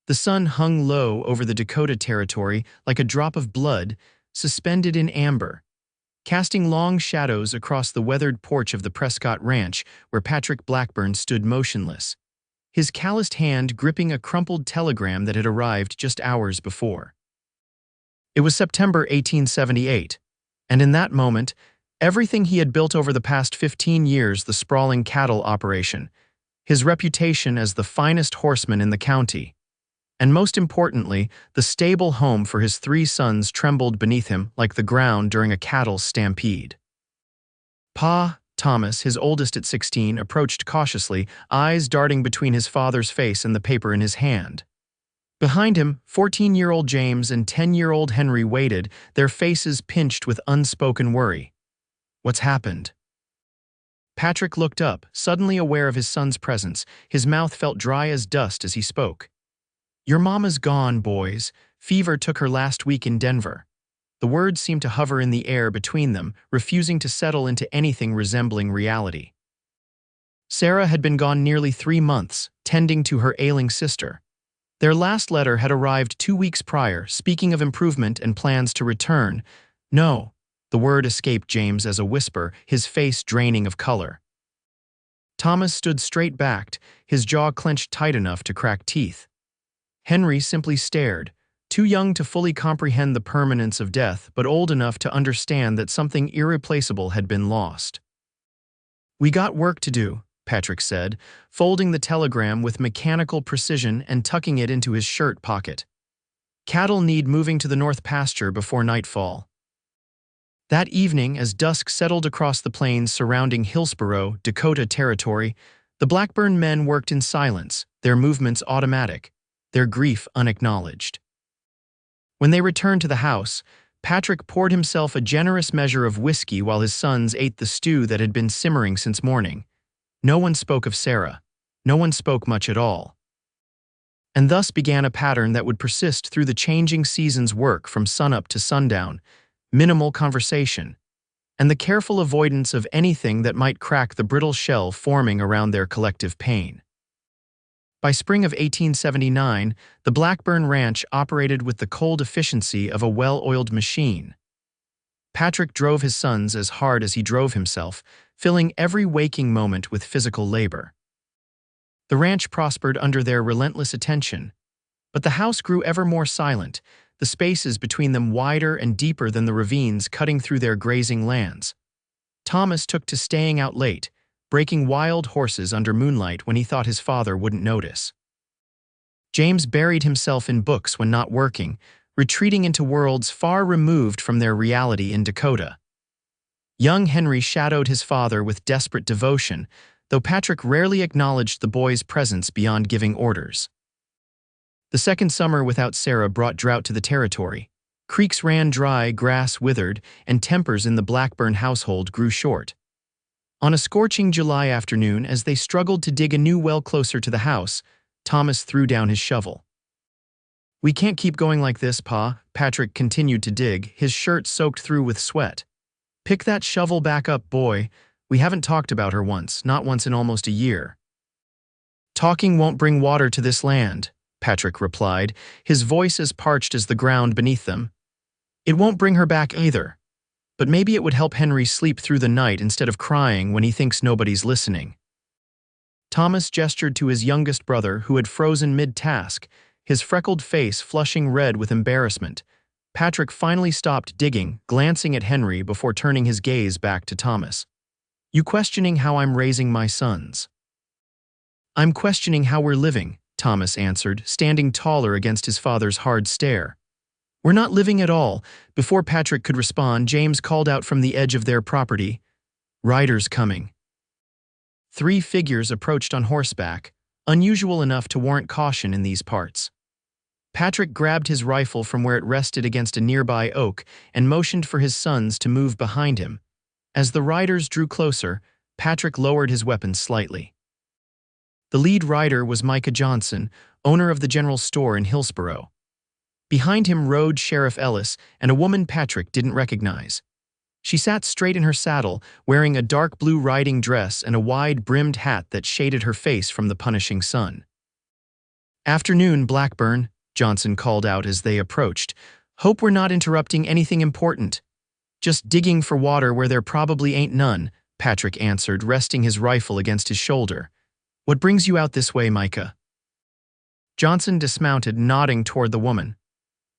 The sun hung low over the Dakota Territory like a drop of blood, suspended in amber, casting long shadows across the weathered porch of the Prescott Ranch where Patrick Blackburn stood motionless, his calloused hand gripping a crumpled telegram that had arrived just hours before. It was September 1878, and in that moment, everything he had built over the past 15 years, the sprawling cattle operation, his reputation as the finest horseman in the county, and most importantly, the stable home for his 3 sons trembled beneath him like the ground during a cattle stampede. Pa, Thomas, his oldest at 16, approached cautiously, eyes darting between his father's face and the paper in his hand. Behind him, 14-year-old James and 10-year-old Henry waited, their faces pinched with unspoken worry. What's happened? Patrick looked up, suddenly aware of his son's presence. His mouth felt dry as dust as he spoke. Your mama's gone, boys. Fever took her last week in Denver. The words seemed to hover in the air between them, refusing to settle into anything resembling reality. Sarah had been gone nearly 3 months, tending to her ailing sister. Their last letter had arrived 2 weeks prior, speaking of improvement and plans to return. No, the word escaped James as a whisper, his face draining of color. Thomas stood straight-backed, his jaw clenched tight enough to crack teeth. Henry simply stared, too young to fully comprehend the permanence of death, but old enough to understand that something irreplaceable had been lost. We got work to do, Patrick said, folding the telegram with mechanical precision and tucking it into his shirt pocket. Cattle need moving to the north pasture before nightfall. That evening, as dusk settled across the plains surrounding Hillsborough, Dakota Territory, the Blackburn men worked in silence, their movements automatic, their grief unacknowledged. When they returned to the house, Patrick poured himself a generous measure of whiskey while his sons ate the stew that had been simmering since morning. No one spoke of Sarah. No one spoke much at all. And thus began a pattern that would persist through the changing season's work from sunup to sundown, minimal conversation, and the careful avoidance of anything that might crack the brittle shell forming around their collective pain. By spring of 1879, the Blackburn Ranch operated with the cold efficiency of a well-oiled machine. Patrick drove his sons as hard as he drove himself, filling every waking moment with physical labor. The ranch prospered under their relentless attention, but the house grew ever more silent, the spaces between them wider and deeper than the ravines cutting through their grazing lands. Thomas took to staying out late, breaking wild horses under moonlight when he thought his father wouldn't notice. James buried himself in books when not working, retreating into worlds far removed from their reality in Dakota. Young Henry shadowed his father with desperate devotion, though Patrick rarely acknowledged the boy's presence beyond giving orders. The second summer without Sarah brought drought to the territory. Creeks ran dry, grass withered, and tempers in the Blackburn household grew short. On a scorching July afternoon, as they struggled to dig a new well closer to the house, Thomas threw down his shovel. We can't keep going like this, Pa. Patrick continued to dig, his shirt soaked through with sweat. Pick that shovel back up, boy. We haven't talked about her once, not once in almost a year. Talking won't bring water to this land, Patrick replied, his voice as parched as the ground beneath them. It won't bring her back either. But maybe it would help Henry sleep through the night instead of crying when he thinks nobody's listening. Thomas gestured to his youngest brother, who had frozen mid-task, his freckled face flushing red with embarrassment. Patrick finally stopped digging, glancing at Henry before turning his gaze back to Thomas. You questioning how I'm raising my sons? I'm questioning how we're living, Thomas answered, standing taller against his father's hard stare. We're not living at all. Before Patrick could respond, James called out from the edge of their property. Riders coming. 3 figures approached on horseback, unusual enough to warrant caution in these parts. Patrick grabbed his rifle from where it rested against a nearby oak and motioned for his sons to move behind him. As the riders drew closer, Patrick lowered his weapon slightly. The lead rider was Micah Johnson, owner of the general store in Hillsborough. Behind him rode Sheriff Ellis and a woman Patrick didn't recognize. She sat straight in her saddle, wearing a dark blue riding dress and a wide-brimmed hat that shaded her face from the punishing sun. "Afternoon, Blackburn," Johnson called out as they approached. "Hope we're not interrupting anything important." "Just digging for water where there probably ain't none," Patrick answered, resting his rifle against his shoulder. "What brings you out this way, Micah?" Johnson dismounted, nodding toward the woman.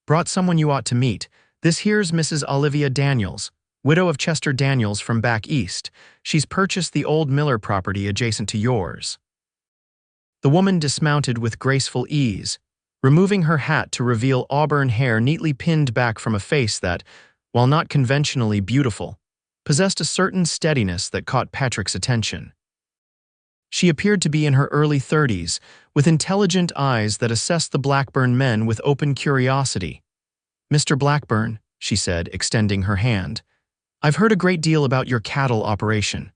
"Brought someone you ought to meet. This here's Mrs. Olivia Daniels, widow of Chester Daniels from back east. She's purchased the old Miller property adjacent to yours." The woman dismounted with graceful ease, removing her hat to reveal auburn hair neatly pinned back from a face that, while not conventionally beautiful, possessed a certain steadiness that caught Patrick's attention. She appeared to be in her early 30s, with intelligent eyes that assessed the Blackburn men with open curiosity. "Mr. Blackburn," she said, extending her hand, "I've heard a great deal about your cattle operation."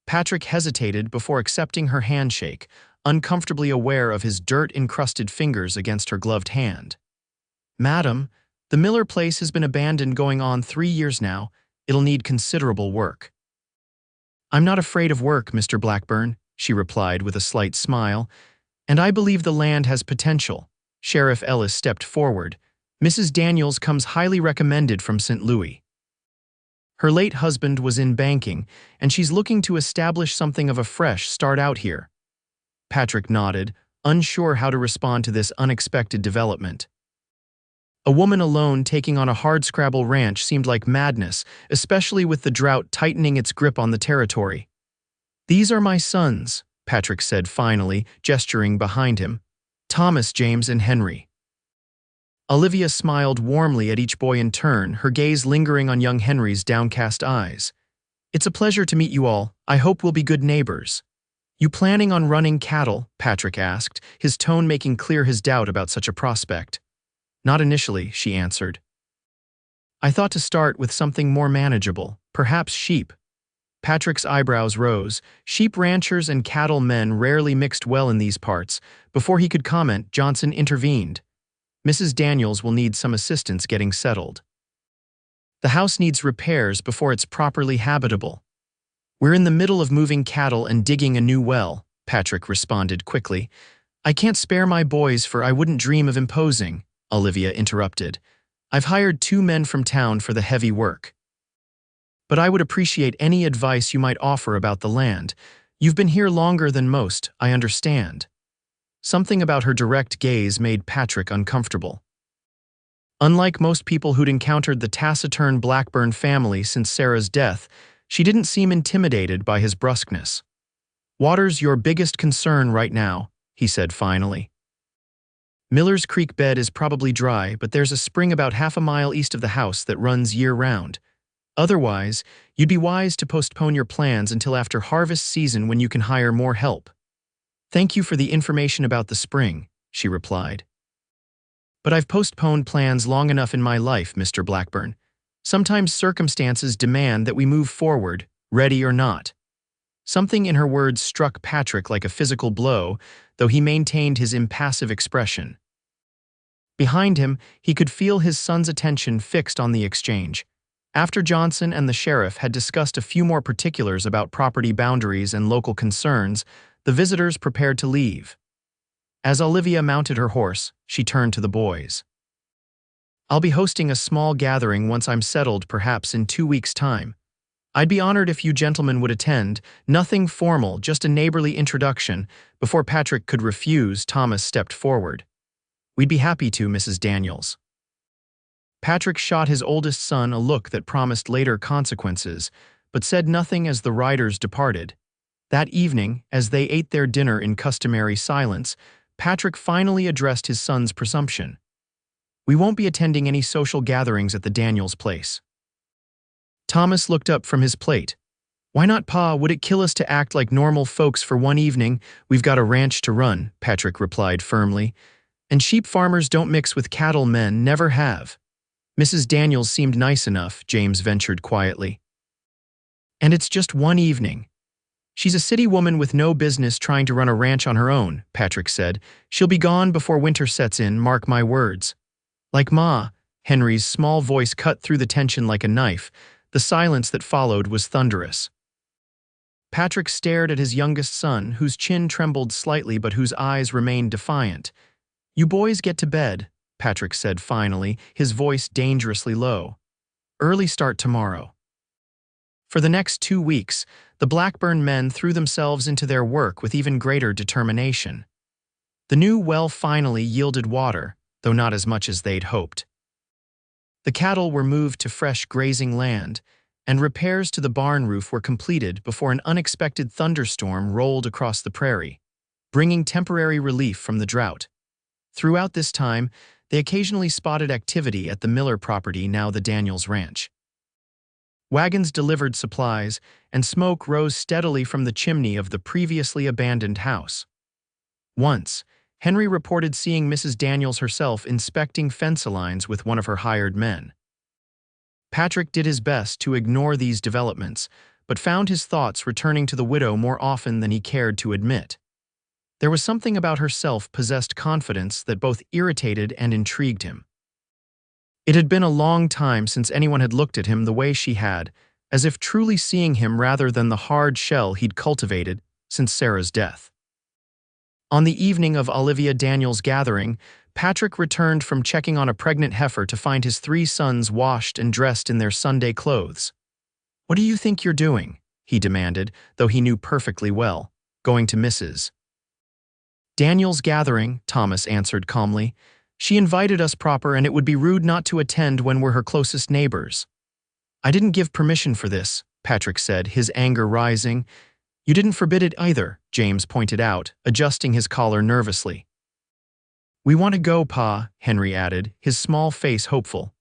Patrick hesitated before accepting her handshake, uncomfortably aware of his dirt-encrusted fingers against her gloved hand. "Madam, the Miller place has been abandoned going on 3 years now. It'll need considerable work." "I'm not afraid of work, Mr. Blackburn," she replied with a slight smile, "and I believe the land has potential." Sheriff Ellis stepped forward. "Mrs. Daniels comes highly recommended from St. Louis. Her late husband was in banking, and she's looking to establish something of a fresh start out here." Patrick nodded, unsure how to respond to this unexpected development. A woman alone taking on a hardscrabble ranch seemed like madness, especially with the drought tightening its grip on the territory. "These are my sons," Patrick said finally, gesturing behind him. "Thomas, James, and Henry." Olivia smiled warmly at each boy in turn, her gaze lingering on young Henry's downcast eyes. "It's a pleasure to meet you all. I hope we'll be good neighbors." "You planning on running cattle?" Patrick asked, his tone making clear his doubt about such a prospect. "Not initially," she answered. "I thought to start with something more manageable, perhaps sheep." Patrick's eyebrows rose. Sheep ranchers and cattle men rarely mixed well in these parts. Before he could comment, Johnson intervened. "Mrs. Daniels will need some assistance getting settled. The house needs repairs before it's properly habitable." "We're in the middle of moving cattle and digging a new well," Patrick responded quickly. "I can't spare my boys, for I wouldn't dream of imposing," Olivia interrupted. "I've hired 2 men from town for the heavy work. But I would appreciate any advice you might offer about the land. You've been here longer than most, I understand." Something about her direct gaze made Patrick uncomfortable. Unlike most people who'd encountered the taciturn Blackburn family since Sarah's death, she didn't seem intimidated by his brusqueness. "Water's your biggest concern right now," he said finally. "Miller's Creek bed is probably dry, but there's a spring about half a mile east of the house that runs year-round. Otherwise, you'd be wise to postpone your plans until after harvest season when you can hire more help." "Thank you for the information about the spring," she replied. "But I've postponed plans long enough in my life, Mr. Blackburn. Sometimes circumstances demand that we move forward, ready or not." Something in her words struck Patrick like a physical blow, though he maintained his impassive expression. Behind him, he could feel his son's attention fixed on the exchange. After Johnson and the sheriff had discussed a few more particulars about property boundaries and local concerns, the visitors prepared to leave. As Olivia mounted her horse, she turned to the boys. "I'll be hosting a small gathering once I'm settled, perhaps in 2 weeks' time. I'd be honored if you gentlemen would attend. Nothing formal, just a neighborly introduction." Before Patrick could refuse, Thomas stepped forward. "We'd be happy to, Mrs. Daniels." Patrick shot his oldest son a look that promised later consequences, but said nothing as the riders departed. That evening, as they ate their dinner in customary silence, Patrick finally addressed his son's presumption. "We won't be attending any social gatherings at the Daniels place." Thomas looked up from his plate. "Why not, Pa? Would it kill us to act like normal folks for one evening? We've got a ranch to run," Patrick replied firmly. "And sheep farmers don't mix with cattle men, never have." "Mrs. Daniels seemed nice enough," James ventured quietly. "And it's just one evening." "She's a city woman with no business trying to run a ranch on her own," Patrick said. "She'll be gone before winter sets in, mark my words." "Like Ma," Henry's small voice cut through the tension like a knife. The silence that followed was thunderous. Patrick stared at his youngest son, whose chin trembled slightly but whose eyes remained defiant. "You boys get to bed," Patrick said finally, his voice dangerously low. "Early start tomorrow." For the next 2 weeks, the Blackburn men threw themselves into their work with even greater determination. The new well finally yielded water, though not as much as they'd hoped. The cattle were moved to fresh grazing land, and repairs to the barn roof were completed before an unexpected thunderstorm rolled across the prairie, bringing temporary relief from the drought. Throughout this time, they occasionally spotted activity at the Miller property, now the Daniels Ranch. Wagons delivered supplies, and smoke rose steadily from the chimney of the previously abandoned house. Once, Henry reported seeing Mrs. Daniels herself inspecting fence lines with one of her hired men. Patrick did his best to ignore these developments, but found his thoughts returning to the widow more often than he cared to admit. There was something about her self-possessed confidence that both irritated and intrigued him. It had been a long time since anyone had looked at him the way she had, as if truly seeing him rather than the hard shell he'd cultivated since Sarah's death. On the evening of Olivia Daniels' gathering, Patrick returned from checking on a pregnant heifer to find his 3 sons washed and dressed in their Sunday clothes. "What do you think you're doing?" he demanded, though he knew perfectly well. "Going to Mrs. Daniels' gathering," Thomas answered calmly. "She invited us proper, and it would be rude not to attend when we're her closest neighbors." "I didn't give permission for this," Patrick said, his anger rising. "You didn't forbid it either," James pointed out, adjusting his collar nervously. "We want to go, Pa," Henry added, his small face hopeful.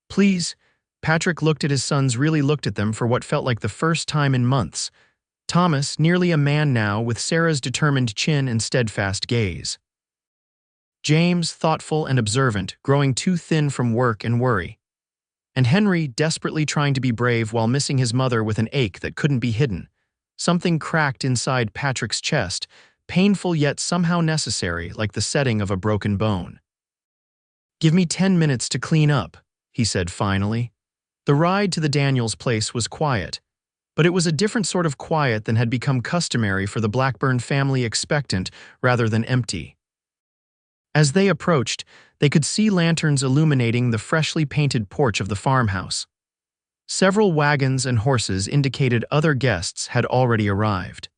"Please." Patrick looked at his sons, really looked at them for what felt like the first time in months. Thomas, nearly a man now, with Sarah's determined chin and steadfast gaze. James, thoughtful and observant, growing too thin from work and worry. And Henry, desperately trying to be brave while missing his mother with an ache that couldn't be hidden. Something cracked inside Patrick's chest, painful yet somehow necessary, like the setting of a broken bone. "Give me 10 minutes to clean up," he said finally. The ride to the Daniels place was quiet, but it was a different sort of quiet than had become customary for the Blackburn family, expectant rather than empty. As they approached, they could see lanterns illuminating the freshly painted porch of the farmhouse. Several wagons and horses indicated other guests had already arrived.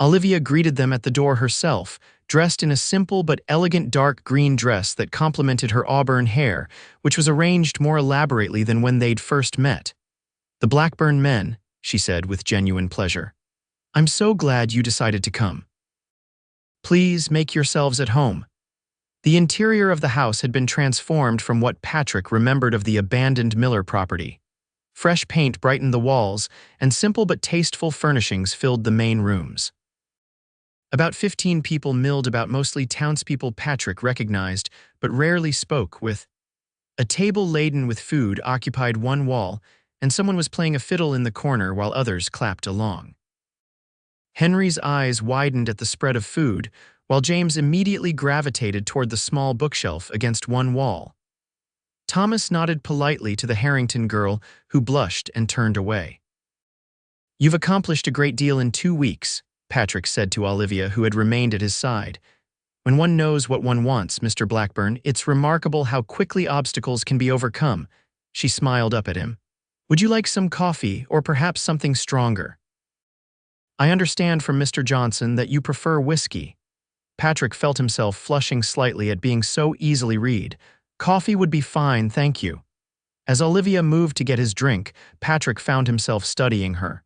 Olivia greeted them at the door herself, dressed in a simple but elegant dark green dress that complemented her auburn hair, which was arranged more elaborately than when they'd first met. "The Blackburn men," she said with genuine pleasure. "I'm so glad you decided to come. Please make yourselves at home." The interior of the house had been transformed from what Patrick remembered of the abandoned Miller property. Fresh paint brightened the walls, and simple but tasteful furnishings filled the main rooms. About 15 people milled about, mostly townspeople Patrick recognized, but rarely spoke with. A table laden with food occupied one wall, and someone was playing a fiddle in the corner while others clapped along. Henry's eyes widened at the spread of food, while James immediately gravitated toward the small bookshelf against one wall. Thomas nodded politely to the Harrington girl, who blushed and turned away. "You've accomplished a great deal in 2 weeks," Patrick said to Olivia, who had remained at his side. "When one knows what one wants, Mr. Blackburn, it's remarkable how quickly obstacles can be overcome." She smiled up at him. "Would you like some coffee, or perhaps something stronger?" "I understand from Mr. Johnson that you prefer whiskey." Patrick felt himself flushing slightly at being so easily read. "Coffee would be fine, thank you." As Olivia moved to get his drink, Patrick found himself studying her.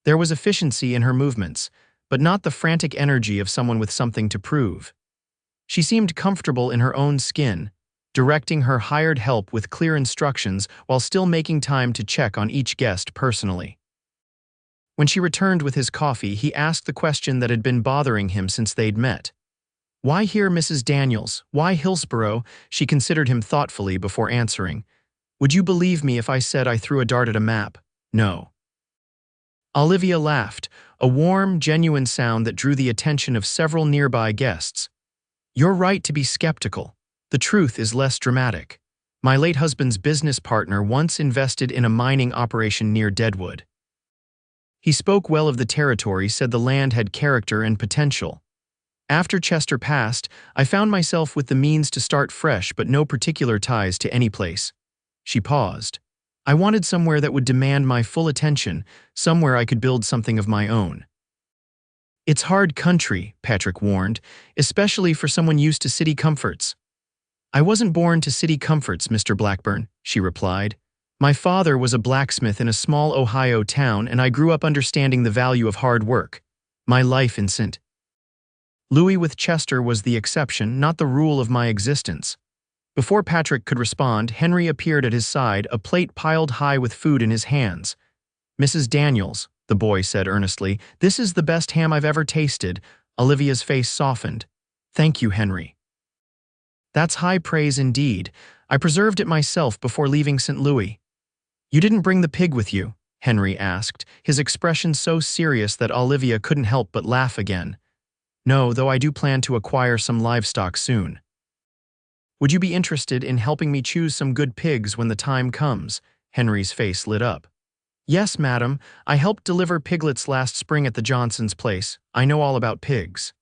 There was efficiency in her movements, but not the frantic energy of someone with something to prove. She seemed comfortable in her own skin, directing her hired help with clear instructions while still making time to check on each guest personally. When she returned with his coffee, he asked the question that had been bothering him since they'd met. "Why here, Mrs. Daniels? Why Hillsborough?" She considered him thoughtfully before answering. "Would you believe me if I said I threw a dart at a map? No." Olivia laughed, a warm, genuine sound that drew the attention of several nearby guests. "You're right to be skeptical. The truth is less dramatic. My late husband's business partner once invested in a mining operation near Deadwood. He spoke well of the territory, said the land had character and potential. After Chester passed, I found myself with the means to start fresh but no particular ties to any place. She paused. I wanted somewhere that would demand my full attention, somewhere I could build something of my own. It's hard country, Patrick warned, especially for someone used to city comforts. I wasn't born to city comforts, Mr. Blackburn, she replied. My father was a blacksmith in a small Ohio town, and I grew up understanding the value of hard work. My life in St. Louis with Chester was the exception, not the rule of my existence. Before Patrick could respond, Henry appeared at his side, a plate piled high with food in his hands. Mrs. Daniels, the boy said earnestly, this is the best ham I've ever tasted. Olivia's face softened. Thank you, Henry. That's high praise indeed. I preserved it myself before leaving St. Louis. You didn't bring the pig with you? Henry asked, his expression so serious that Olivia couldn't help but laugh again. No, though I do plan to acquire some livestock soon. Would you be interested in helping me choose some good pigs when the time comes? Henry's face lit up. Yes, madam. I helped deliver piglets last spring at the Johnsons' place. I know all about pigs.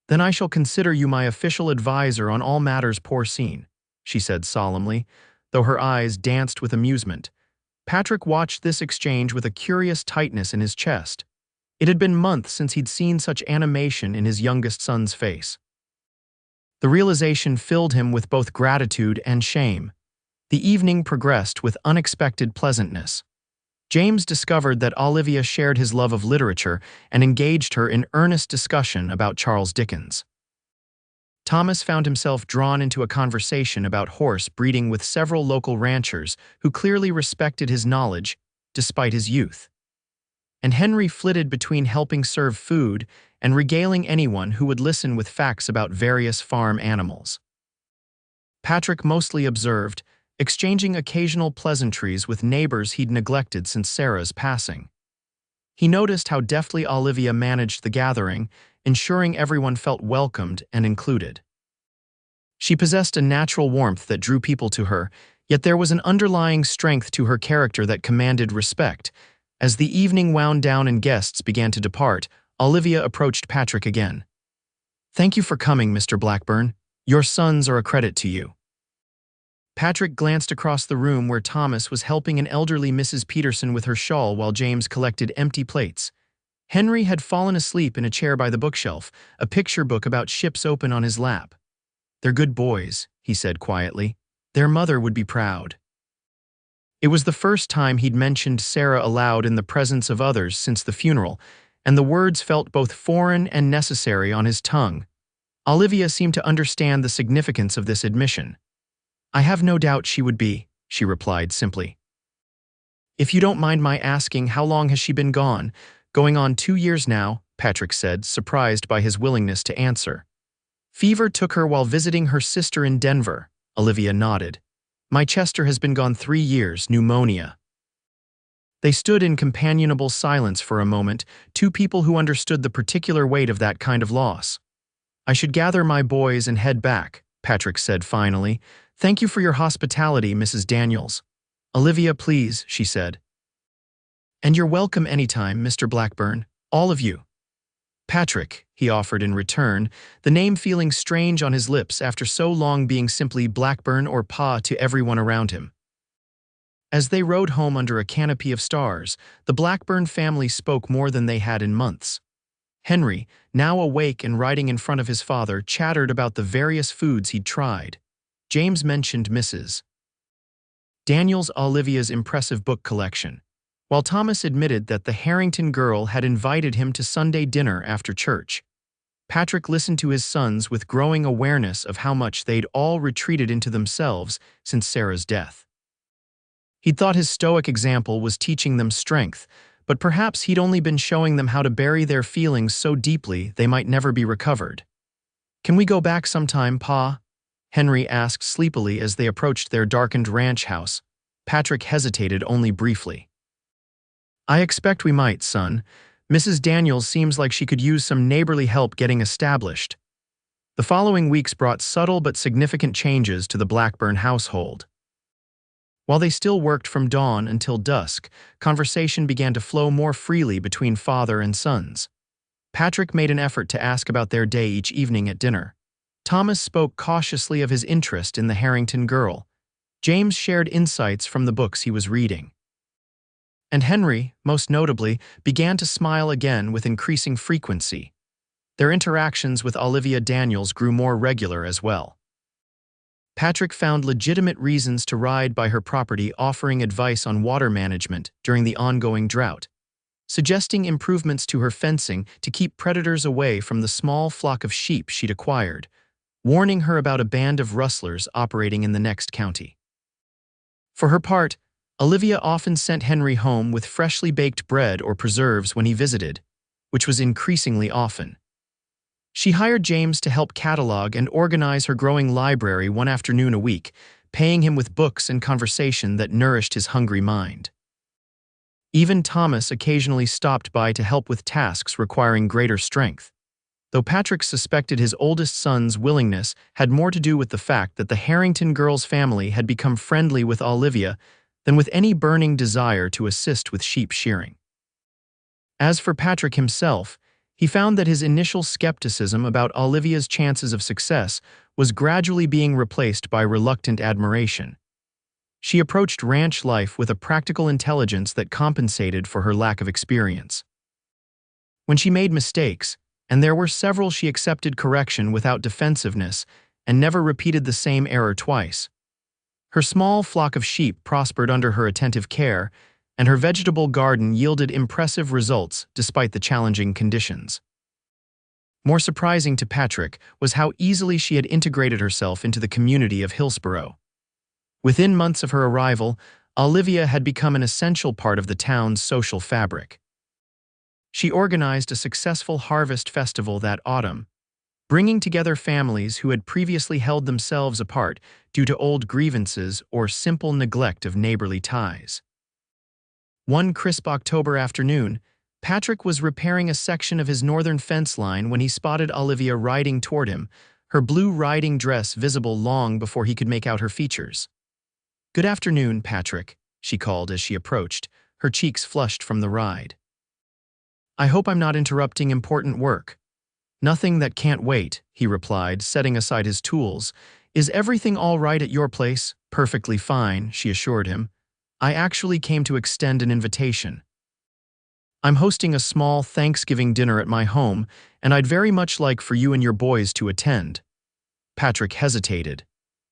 Then I shall consider you my official advisor on all matters porcine, she said solemnly, though her eyes danced with amusement. Patrick watched this exchange with a curious tightness in his chest. It had been months since he'd seen such animation in his youngest son's face. The realization filled him with both gratitude and shame. The evening progressed with unexpected pleasantness. James discovered that Olivia shared his love of literature and engaged her in earnest discussion about Charles Dickens. Thomas found himself drawn into a conversation about horse breeding with several local ranchers who clearly respected his knowledge despite his youth. And Henry flitted between helping serve food and regaling anyone who would listen with facts about various farm animals. Patrick mostly observed, exchanging occasional pleasantries with neighbors he'd neglected since Sarah's passing. He noticed how deftly Olivia managed the gathering, ensuring everyone felt welcomed and included. She possessed a natural warmth that drew people to her, yet there was an underlying strength to her character that commanded respect. As the evening wound down and guests began to depart, Olivia approached Patrick again. Thank you for coming, Mr. Blackburn. Your sons are a credit to you. Patrick glanced across the room where Thomas was helping an elderly Mrs. Peterson with her shawl while James collected empty plates. Henry had fallen asleep in a chair by the bookshelf, a picture book about ships open on his lap. They're good boys, he said quietly. Their mother would be proud. It was the first time he'd mentioned Sarah aloud in the presence of others since the funeral, and the words felt both foreign and necessary on his tongue. Olivia seemed to understand the significance of this admission. I have no doubt she would be, she replied simply. If you don't mind my asking, how long has she been gone? Going on 2 years now, Patrick said, surprised by his willingness to answer. Fever took her while visiting her sister in Denver, Olivia nodded. My Chester has been gone 3 years, pneumonia. They stood in companionable silence for a moment, two people who understood the particular weight of that kind of loss. I should gather my boys and head back, Patrick said finally. Thank you for your hospitality, Mrs. Daniels. Olivia, please, she said. And you're welcome anytime, Mr. Blackburn, all of you. Patrick, he offered in return, the name feeling strange on his lips after so long being simply Blackburn or Pa to everyone around him. As they rode home under a canopy of stars, the Blackburn family spoke more than they had in months. Henry, now awake and riding in front of his father, chattered about the various foods he'd tried. James mentioned Mrs. Daniels' Olivia's impressive book collection, while Thomas admitted that the Harrington girl had invited him to Sunday dinner after church. Patrick listened to his sons with growing awareness of how much they'd all retreated into themselves since Sarah's death. He'd thought his stoic example was teaching them strength, but perhaps he'd only been showing them how to bury their feelings so deeply they might never be recovered. Can we go back sometime, Pa? Henry asked sleepily as they approached their darkened ranch house. Patrick hesitated only briefly. I expect we might, son. Mrs. Daniels seems like she could use some neighborly help getting established. The following weeks brought subtle but significant changes to the Blackburn household. While they still worked from dawn until dusk, conversation began to flow more freely between father and sons. Patrick made an effort to ask about their day each evening at dinner. Thomas spoke cautiously of his interest in the Harrington girl. James shared insights from the books he was reading. And Henry, most notably, began to smile again with increasing frequency. Their interactions with Olivia Daniels grew more regular as well. Patrick found legitimate reasons to ride by her property, offering advice on water management during the ongoing drought, suggesting improvements to her fencing to keep predators away from the small flock of sheep she'd acquired, warning her about a band of rustlers operating in the next county. For her part, Olivia often sent Henry home with freshly baked bread or preserves when he visited, which was increasingly often. She hired James to help catalog and organize her growing library one afternoon a week, paying him with books and conversation that nourished his hungry mind. Even Thomas occasionally stopped by to help with tasks requiring greater strength, though Patrick suspected his oldest son's willingness had more to do with the fact that the Harrington girl's family had become friendly with Olivia than with any burning desire to assist with sheep shearing. As for Patrick himself, he found that his initial skepticism about Olivia's chances of success was gradually being replaced by reluctant admiration. She approached ranch life with a practical intelligence that compensated for her lack of experience. When she made mistakes, and there were several, she accepted correction without defensiveness and never repeated the same error twice. Her small flock of sheep prospered under her attentive care, and her vegetable garden yielded impressive results despite the challenging conditions. More surprising to Patrick was how easily she had integrated herself into the community of Hillsborough. Within months of her arrival, Olivia had become an essential part of the town's social fabric. She organized a successful harvest festival that autumn, bringing together families who had previously held themselves apart due to old grievances or simple neglect of neighborly ties. One crisp October afternoon, Patrick was repairing a section of his northern fence line when he spotted Olivia riding toward him, her blue riding dress visible long before he could make out her features. "Good afternoon, Patrick," she called as she approached, her cheeks flushed from the ride. "I hope I'm not interrupting important work." "Nothing that can't wait," he replied, setting aside his tools. "Is everything all right at your place?" "Perfectly fine," she assured him. "I actually came to extend an invitation. I'm hosting a small Thanksgiving dinner at my home, and I'd very much like for you and your boys to attend." Patrick hesitated.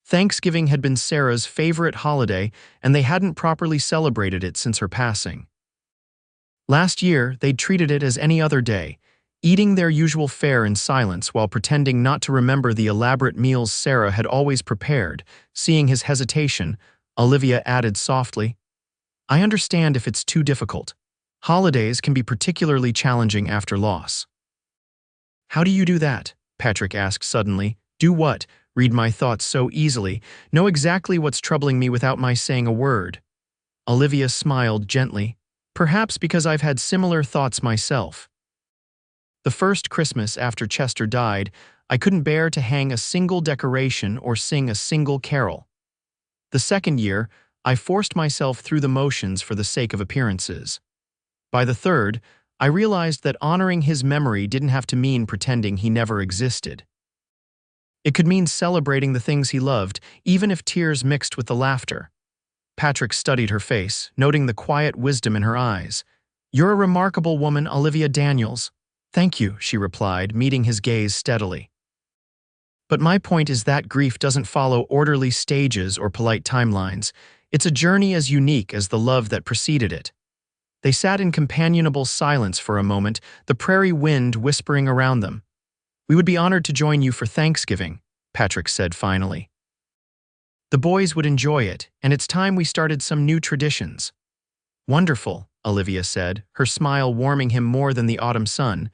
Thanksgiving had been Sarah's favorite holiday, and they hadn't properly celebrated it since her passing. Last year, they'd treated it as any other day, eating their usual fare in silence while pretending not to remember the elaborate meals Sarah had always prepared. Seeing his hesitation, Olivia added softly, "I understand if it's too difficult. Holidays can be particularly challenging after loss." "How do you do that?" Patrick asked suddenly. "Do what? Read my thoughts so easily. Know exactly what's troubling me without my saying a word." Olivia smiled gently. "Perhaps because I've had similar thoughts myself. The first Christmas after Chester died, I couldn't bear to hang a single decoration or sing a single carol. The second year, I forced myself through the motions for the sake of appearances. By the third, I realized that honoring his memory didn't have to mean pretending he never existed. It could mean celebrating the things he loved, even if tears mixed with the laughter." Patrick studied her face, noting the quiet wisdom in her eyes. "You're a remarkable woman, Olivia Daniels." "Thank you," she replied, meeting his gaze steadily. "But my point is that grief doesn't follow orderly stages or polite timelines. It's a journey as unique as the love that preceded it." They sat in companionable silence for a moment, the prairie wind whispering around them. "We would be honored to join you for Thanksgiving," Patrick said finally. "The boys would enjoy it, and it's time we started some new traditions." "Wonderful," Olivia said, her smile warming him more than the autumn sun.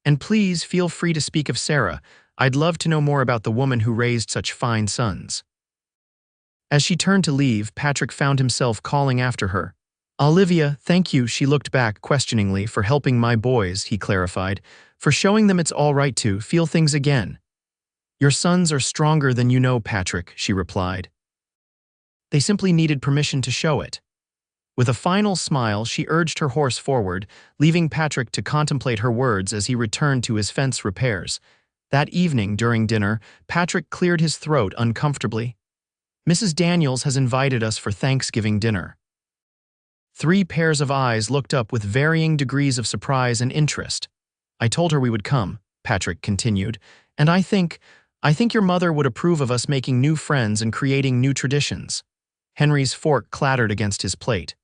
"And please feel free to speak of Sarah. I'd love to know more about the woman who raised such fine sons." As she turned to leave, Patrick found himself calling after her. "Olivia, thank you," she looked back questioningly, "for helping my boys," he clarified, "for showing them it's all right to feel things again." "Your sons are stronger than you know, Patrick," she replied. They simply needed permission to show it. With a final smile, she urged her horse forward, leaving Patrick to contemplate her words as he returned to his fence repairs. That evening, during dinner, Patrick cleared his throat uncomfortably. "Mrs. Daniels has invited us for Thanksgiving dinner." Three pairs of eyes looked up with varying degrees of surprise and interest. "I told her we would come," Patrick continued, "and I think your mother would approve of us making new friends and creating new traditions." Henry's fork clattered against his plate.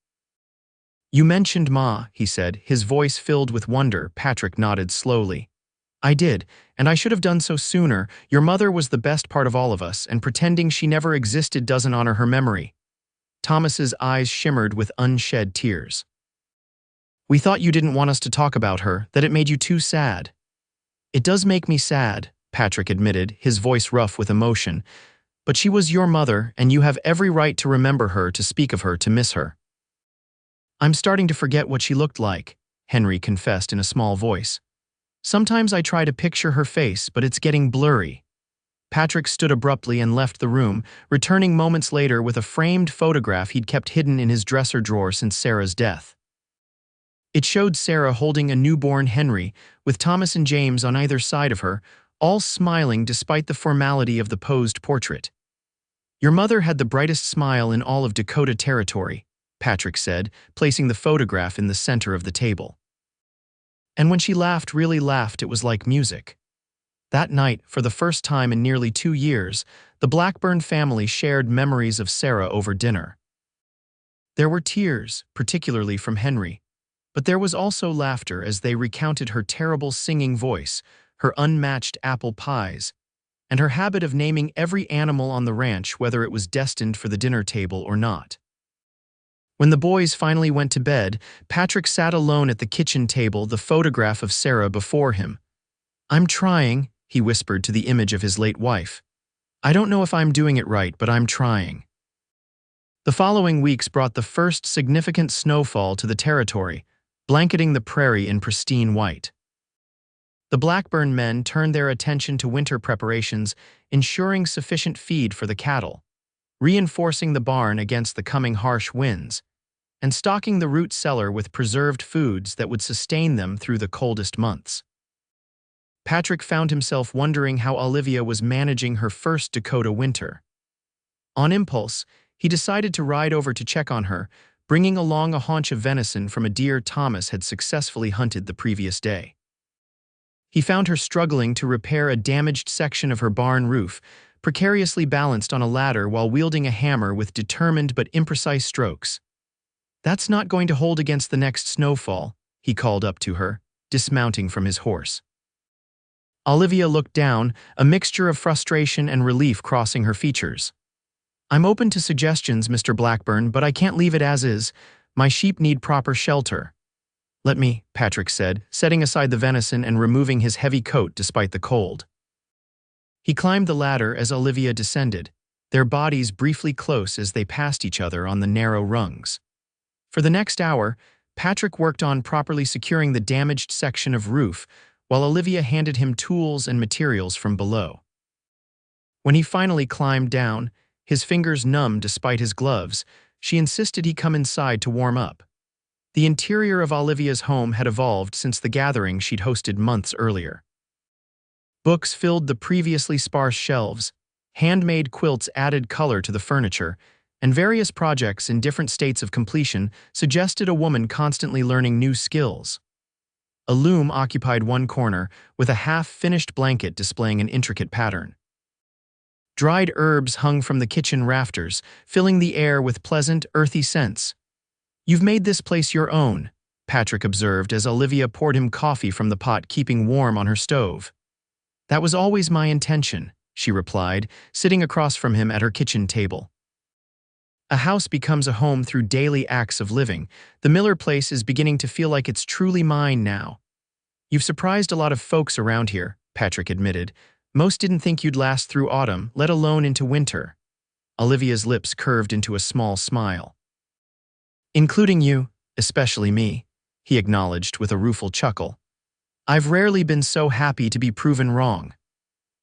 "You mentioned Ma," he said, his voice filled with wonder. Patrick nodded slowly. "I did, and I should have done so sooner. Your mother was the best part of all of us, and pretending she never existed doesn't honor her memory." Thomas's eyes shimmered with unshed tears. "We thought you didn't want us to talk about her, that it made you too sad." "It does make me sad," Patrick admitted, his voice rough with emotion. "But she was your mother, and you have every right to remember her, to speak of her, to miss her." "I'm starting to forget what she looked like," Henry confessed in a small voice. "Sometimes I try to picture her face, but it's getting blurry." Patrick stood abruptly and left the room, returning moments later with a framed photograph he'd kept hidden in his dresser drawer since Sarah's death. It showed Sarah holding a newborn Henry, with Thomas and James on either side of her, all smiling despite the formality of the posed portrait. "Your mother had the brightest smile in all of Dakota Territory," Patrick said, placing the photograph in the center of the table. "And when she laughed, really laughed, it was like music." That night, for the first time in nearly 2 years, the Blackburn family shared memories of Sarah over dinner. There were tears, particularly from Henry, but there was also laughter as they recounted her terrible singing voice, her unmatched apple pies, and her habit of naming every animal on the ranch, whether it was destined for the dinner table or not. When the boys finally went to bed, Patrick sat alone at the kitchen table, the photograph of Sarah before him. "I'm trying," he whispered to the image of his late wife. "I don't know if I'm doing it right, but I'm trying." The following weeks brought the first significant snowfall to the territory, blanketing the prairie in pristine white. The Blackburn men turned their attention to winter preparations, ensuring sufficient feed for the cattle, reinforcing the barn against the coming harsh winds, and stocking the root cellar with preserved foods that would sustain them through the coldest months. Patrick found himself wondering how Olivia was managing her first Dakota winter. On impulse, he decided to ride over to check on her, bringing along a haunch of venison from a deer Thomas had successfully hunted the previous day. He found her struggling to repair a damaged section of her barn roof, precariously balanced on a ladder while wielding a hammer with determined but imprecise strokes. "That's not going to hold against the next snowfall," he called up to her, dismounting from his horse. Olivia looked down, a mixture of frustration and relief crossing her features. "I'm open to suggestions, Mr. Blackburn, but I can't leave it as is. My sheep need proper shelter." "Let me," Patrick said, setting aside the venison and removing his heavy coat despite the cold. He climbed the ladder as Olivia descended, their bodies briefly close as they passed each other on the narrow rungs. For the next hour, Patrick worked on properly securing the damaged section of roof, while Olivia handed him tools and materials from below. When he finally climbed down, his fingers numb despite his gloves, she insisted he come inside to warm up. The interior of Olivia's home had evolved since the gathering she'd hosted months earlier. Books filled the previously sparse shelves, handmade quilts added color to the furniture, and various projects in different states of completion suggested a woman constantly learning new skills. A loom occupied one corner, with a half-finished blanket displaying an intricate pattern. Dried herbs hung from the kitchen rafters, filling the air with pleasant, earthy scents. "You've made this place your own," Patrick observed as Olivia poured him coffee from the pot keeping warm on her stove. "That was always my intention," she replied, sitting across from him at her kitchen table. A house becomes a home through daily acts of living. The Miller place is beginning to feel like it's truly mine now. "You've surprised a lot of folks around here," Patrick admitted. "Most didn't think you'd last through autumn, let alone into winter." Olivia's lips curved into a small smile. "Including you, especially me," he acknowledged with a rueful chuckle. "I've rarely been so happy to be proven wrong."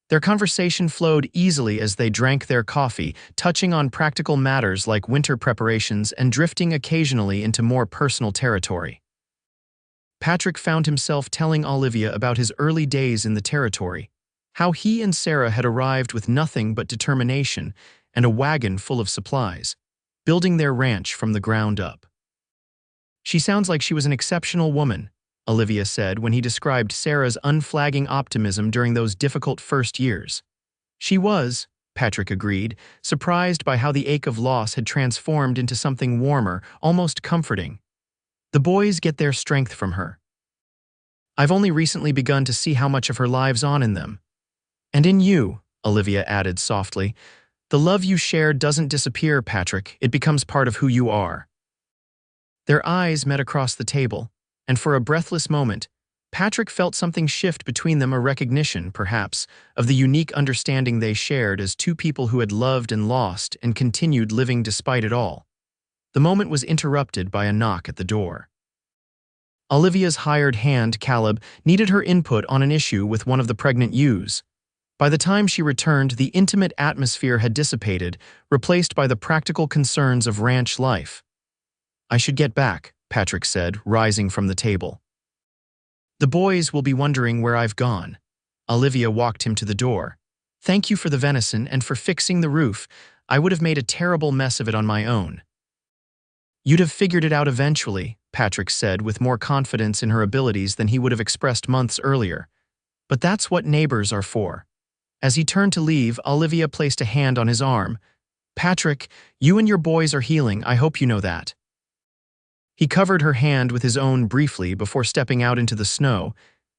Their conversation flowed easily as they drank their coffee, touching on practical matters like winter preparations and drifting occasionally into more personal territory. Patrick found himself telling Olivia about his early days in the territory, how he and Sarah had arrived with nothing but determination and a wagon full of supplies, building their ranch from the ground up. "She sounds like she was an exceptional woman," Olivia said when he described Sarah's unflagging optimism during those difficult first years. "She was," Patrick agreed, surprised by how the ache of loss had transformed into something warmer, almost comforting. "The boys get their strength from her. I've only recently begun to see how much of her lives on in them. And in you," Olivia added softly. "The love you shared doesn't disappear, Patrick. It becomes part of who you are." Their eyes met across the table, and for a breathless moment, Patrick felt something shift between them, a recognition, perhaps, of the unique understanding they shared as two people who had loved and lost and continued living despite it all. The moment was interrupted by a knock at the door. Olivia's hired hand, Caleb, needed her input on an issue with one of the pregnant ewes. By the time she returned, the intimate atmosphere had dissipated, replaced by the practical concerns of ranch life. "I should get back," Patrick said, rising from the table. "The boys will be wondering where I've gone." Olivia walked him to the door. "Thank you for the venison and for fixing the roof. I would have made a terrible mess of it on my own." "You'd have figured it out eventually," Patrick said with more confidence in her abilities than he would have expressed months earlier. "But that's what neighbors are for." As he turned to leave, Olivia placed a hand on his arm. "Patrick, you and your boys are healing. I hope you know that." He covered her hand with his own briefly before stepping out into the snow.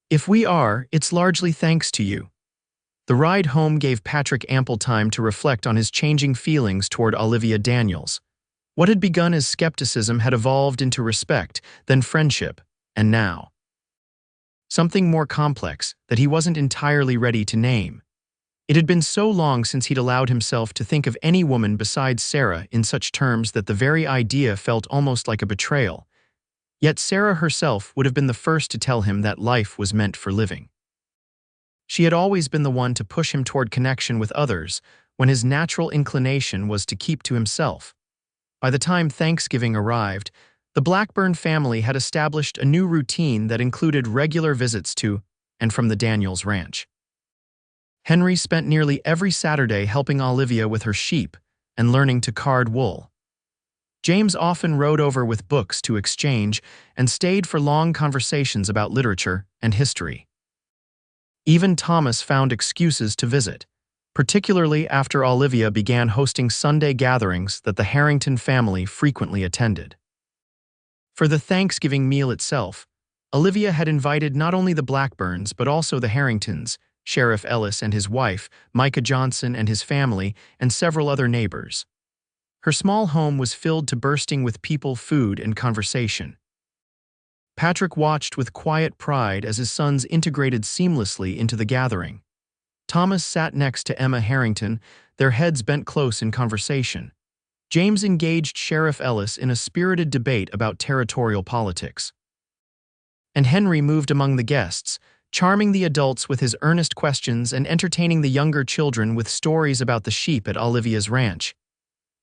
"If we are, it's largely thanks to you." The ride home gave Patrick ample time to reflect on his changing feelings toward Olivia Daniels. What had begun as skepticism had evolved into respect, then friendship, and now something more complex that he wasn't entirely ready to name. It had been so long since he'd allowed himself to think of any woman besides Sarah in such terms that the very idea felt almost like a betrayal. Yet Sarah herself would have been the first to tell him that life was meant for living. She had always been the one to push him toward connection with others when his natural inclination was to keep to himself. By the time Thanksgiving arrived, the Blackburn family had established a new routine that included regular visits to and from the Daniels ranch. Henry spent nearly every Saturday helping Olivia with her sheep and learning to card wool. James often rode over with books to exchange and stayed for long conversations about literature and history. Even Thomas found excuses to visit, particularly after Olivia began hosting Sunday gatherings that the Harrington family frequently attended. For the Thanksgiving meal itself, Olivia had invited not only the Blackburns but also the Harringtons, Sheriff Ellis and his wife, Micah Johnson and his family, and several other neighbors. Her small home was filled to bursting with people, food, and conversation. Patrick watched with quiet pride as his sons integrated seamlessly into the gathering. Thomas sat next to Emma Harrington, their heads bent close in conversation. James engaged Sheriff Ellis in a spirited debate about territorial politics. And Henry moved among the guests, charming the adults with his earnest questions and entertaining the younger children with stories about the sheep at Olivia's ranch.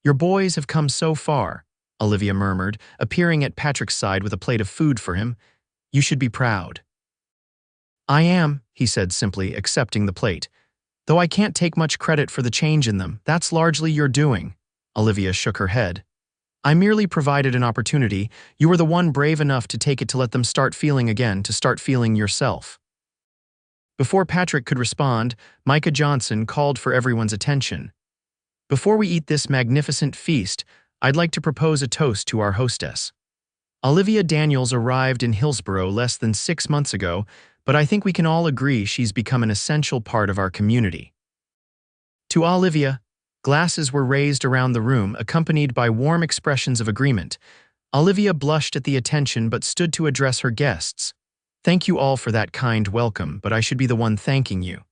"Your boys have come so far," Olivia murmured, appearing at Patrick's side with a plate of food for him. "You should be proud." "I am," he said simply, accepting the plate. "Though I can't take much credit for the change in them. That's largely your doing." Olivia shook her head. "I merely provided an opportunity. You were the one brave enough to take it to let them start feeling again, to start feeling yourself." Before Patrick could respond, Micah Johnson called for everyone's attention. "Before we eat this magnificent feast, I'd like to propose a toast to our hostess. Olivia Daniels arrived in Hillsborough less than 6 months ago, but I think we can all agree she's become an essential part of our community." To Olivia, glasses were raised around the room, accompanied by warm expressions of agreement. Olivia blushed at the attention but stood to address her guests. "Thank you all for that kind welcome, but I should be the one thanking you.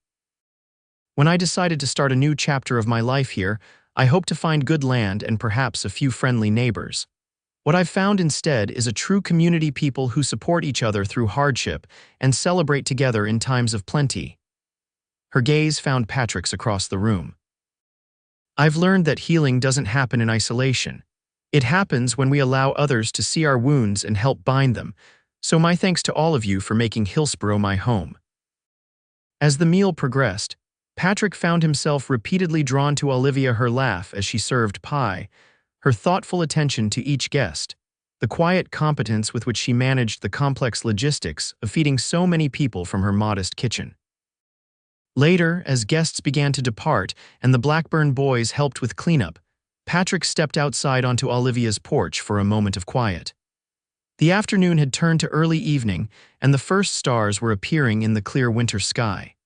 When I decided to start a new chapter of my life here, I hoped to find good land and perhaps a few friendly neighbors. What I've found instead is a true community, people who support each other through hardship and celebrate together in times of plenty." Her gaze found Patrick's across the room. "I've learned that healing doesn't happen in isolation. It happens when we allow others to see our wounds and help bind them, so my thanks to all of you for making Hillsborough my home." As the meal progressed, Patrick found himself repeatedly drawn to Olivia, her laugh as she served pie, her thoughtful attention to each guest, the quiet competence with which she managed the complex logistics of feeding so many people from her modest kitchen. Later, as guests began to depart and the Blackburn boys helped with cleanup, Patrick stepped outside onto Olivia's porch for a moment of quiet. The afternoon had turned to early evening, and the first stars were appearing in the clear winter sky.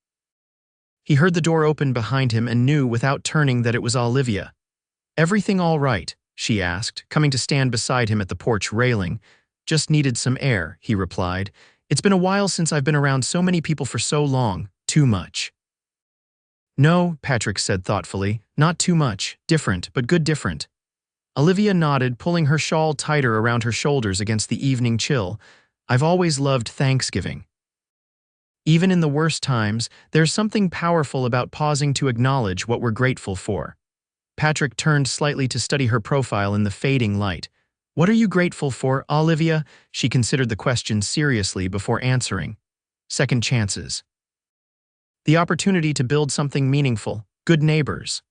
He heard the door open behind him and knew without turning that it was Olivia. "Everything all right?" she asked, coming to stand beside him at the porch railing. "Just needed some air," he replied. "It's been a while since I've been around so many people for so long. Too much." "No," Patrick said thoughtfully, "not too much. Different, but good different." Olivia nodded, pulling her shawl tighter around her shoulders against the evening chill. "I've always loved Thanksgiving. Even in the worst times, there's something powerful about pausing to acknowledge what we're grateful for." Patrick turned slightly to study her profile in the fading light. "What are you grateful for, Olivia?" She considered the question seriously before answering. "Second chances. The opportunity to build something meaningful, good neighbors."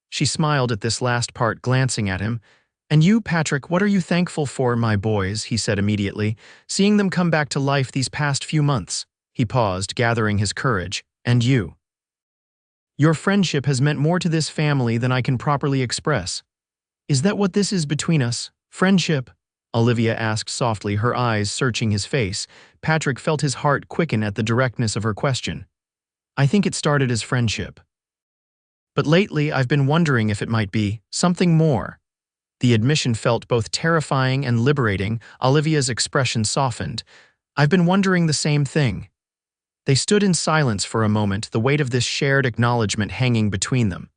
She smiled at this last part, glancing at him. "And you, Patrick, what are you thankful for, my boys?" he said immediately. "Seeing them come back to life these past few months." He paused, gathering his courage. "And you? Your friendship has meant more to this family than I can properly express." "Is that what this is between us? Friendship?" Olivia asked softly, her eyes searching his face. Patrick felt his heart quicken at the directness of her question. "I think it started as friendship. But lately I've been wondering if it might be something more." The admission felt both terrifying and liberating. Olivia's expression softened. "I've been wondering the same thing." They stood in silence for a moment, the weight of this shared acknowledgement hanging between them.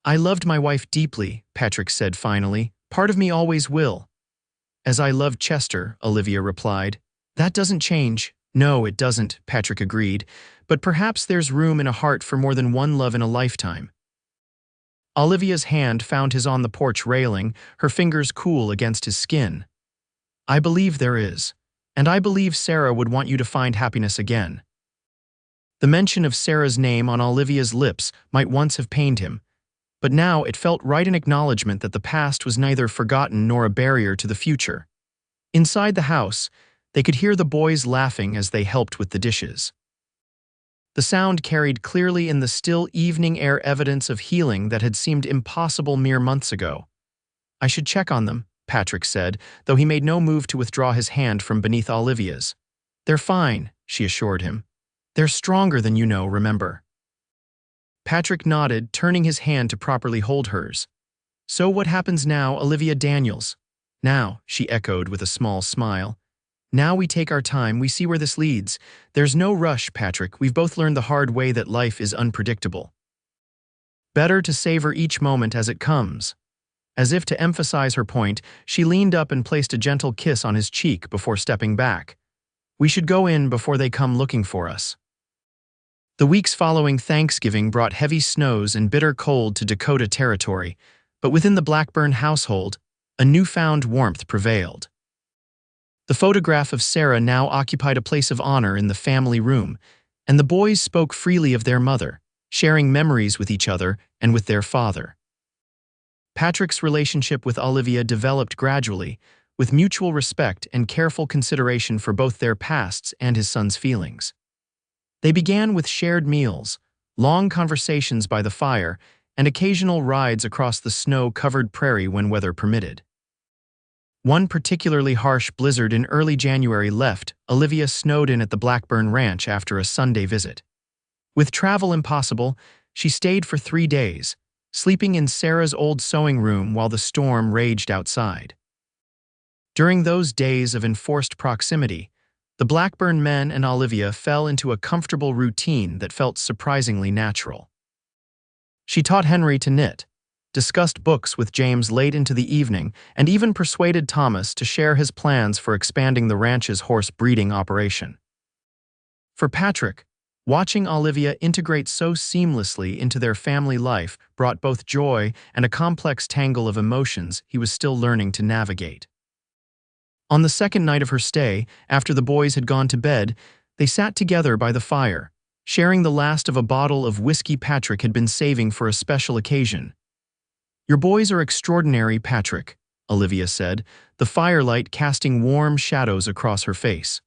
"I loved my wife deeply," Patrick said finally. "Part of me always will." "As I loved Chester," Olivia replied. "That doesn't change." "No, it doesn't," Patrick agreed. "But perhaps there's room in a heart for more than one love in a lifetime." Olivia's hand found his on the porch railing, her fingers cool against his skin. "I believe there is. And I believe Sarah would want you to find happiness again." The mention of Sarah's name on Olivia's lips might once have pained him, but now it felt right, an acknowledgement that the past was neither forgotten nor a barrier to the future. Inside the house, they could hear the boys laughing as they helped with the dishes. The sound carried clearly in the still evening air evidence of healing that had seemed impossible mere months ago. "I should check on them," Patrick said, though he made no move to withdraw his hand from beneath Olivia's. "They're fine," she assured him. "They're stronger than you know, remember." Patrick nodded, turning his hand to properly hold hers. "So what happens now, Olivia Daniels?" "Now," she echoed with a small smile. "Now we take our time, we see where this leads. There's no rush, Patrick. We've both learned the hard way that life is unpredictable. Better to savor each moment as it comes." As if to emphasize her point, she leaned up and placed a gentle kiss on his cheek before stepping back. "We should go in before they come looking for us." The weeks following Thanksgiving brought heavy snows and bitter cold to Dakota Territory, but within the Blackburn household, a newfound warmth prevailed. The photograph of Sarah now occupied a place of honor in the family room, and the boys spoke freely of their mother, sharing memories with each other and with their father. Patrick's relationship with Olivia developed gradually, with mutual respect and careful consideration for both their pasts and his son's feelings. They began with shared meals, long conversations by the fire, and occasional rides across the snow-covered prairie when weather permitted. One particularly harsh blizzard in early January left Olivia snowed in at the Blackburn ranch after a Sunday visit. With travel impossible, she stayed for 3 days, sleeping in Sarah's old sewing room while the storm raged outside. During those days of enforced proximity, the Blackburn men and Olivia fell into a comfortable routine that felt surprisingly natural. She taught Henry to knit, discussed books with James late into the evening, and even persuaded Thomas to share his plans for expanding the ranch's horse breeding operation. For Patrick, Watching Olivia integrate so seamlessly into their family life brought both joy and a complex tangle of emotions he was still learning to navigate. On the second night of her stay, after the boys had gone to bed, they sat together by the fire, sharing the last of a bottle of whiskey Patrick had been saving for a special occasion. "Your boys are extraordinary, Patrick," Olivia said, the firelight casting warm shadows across her face.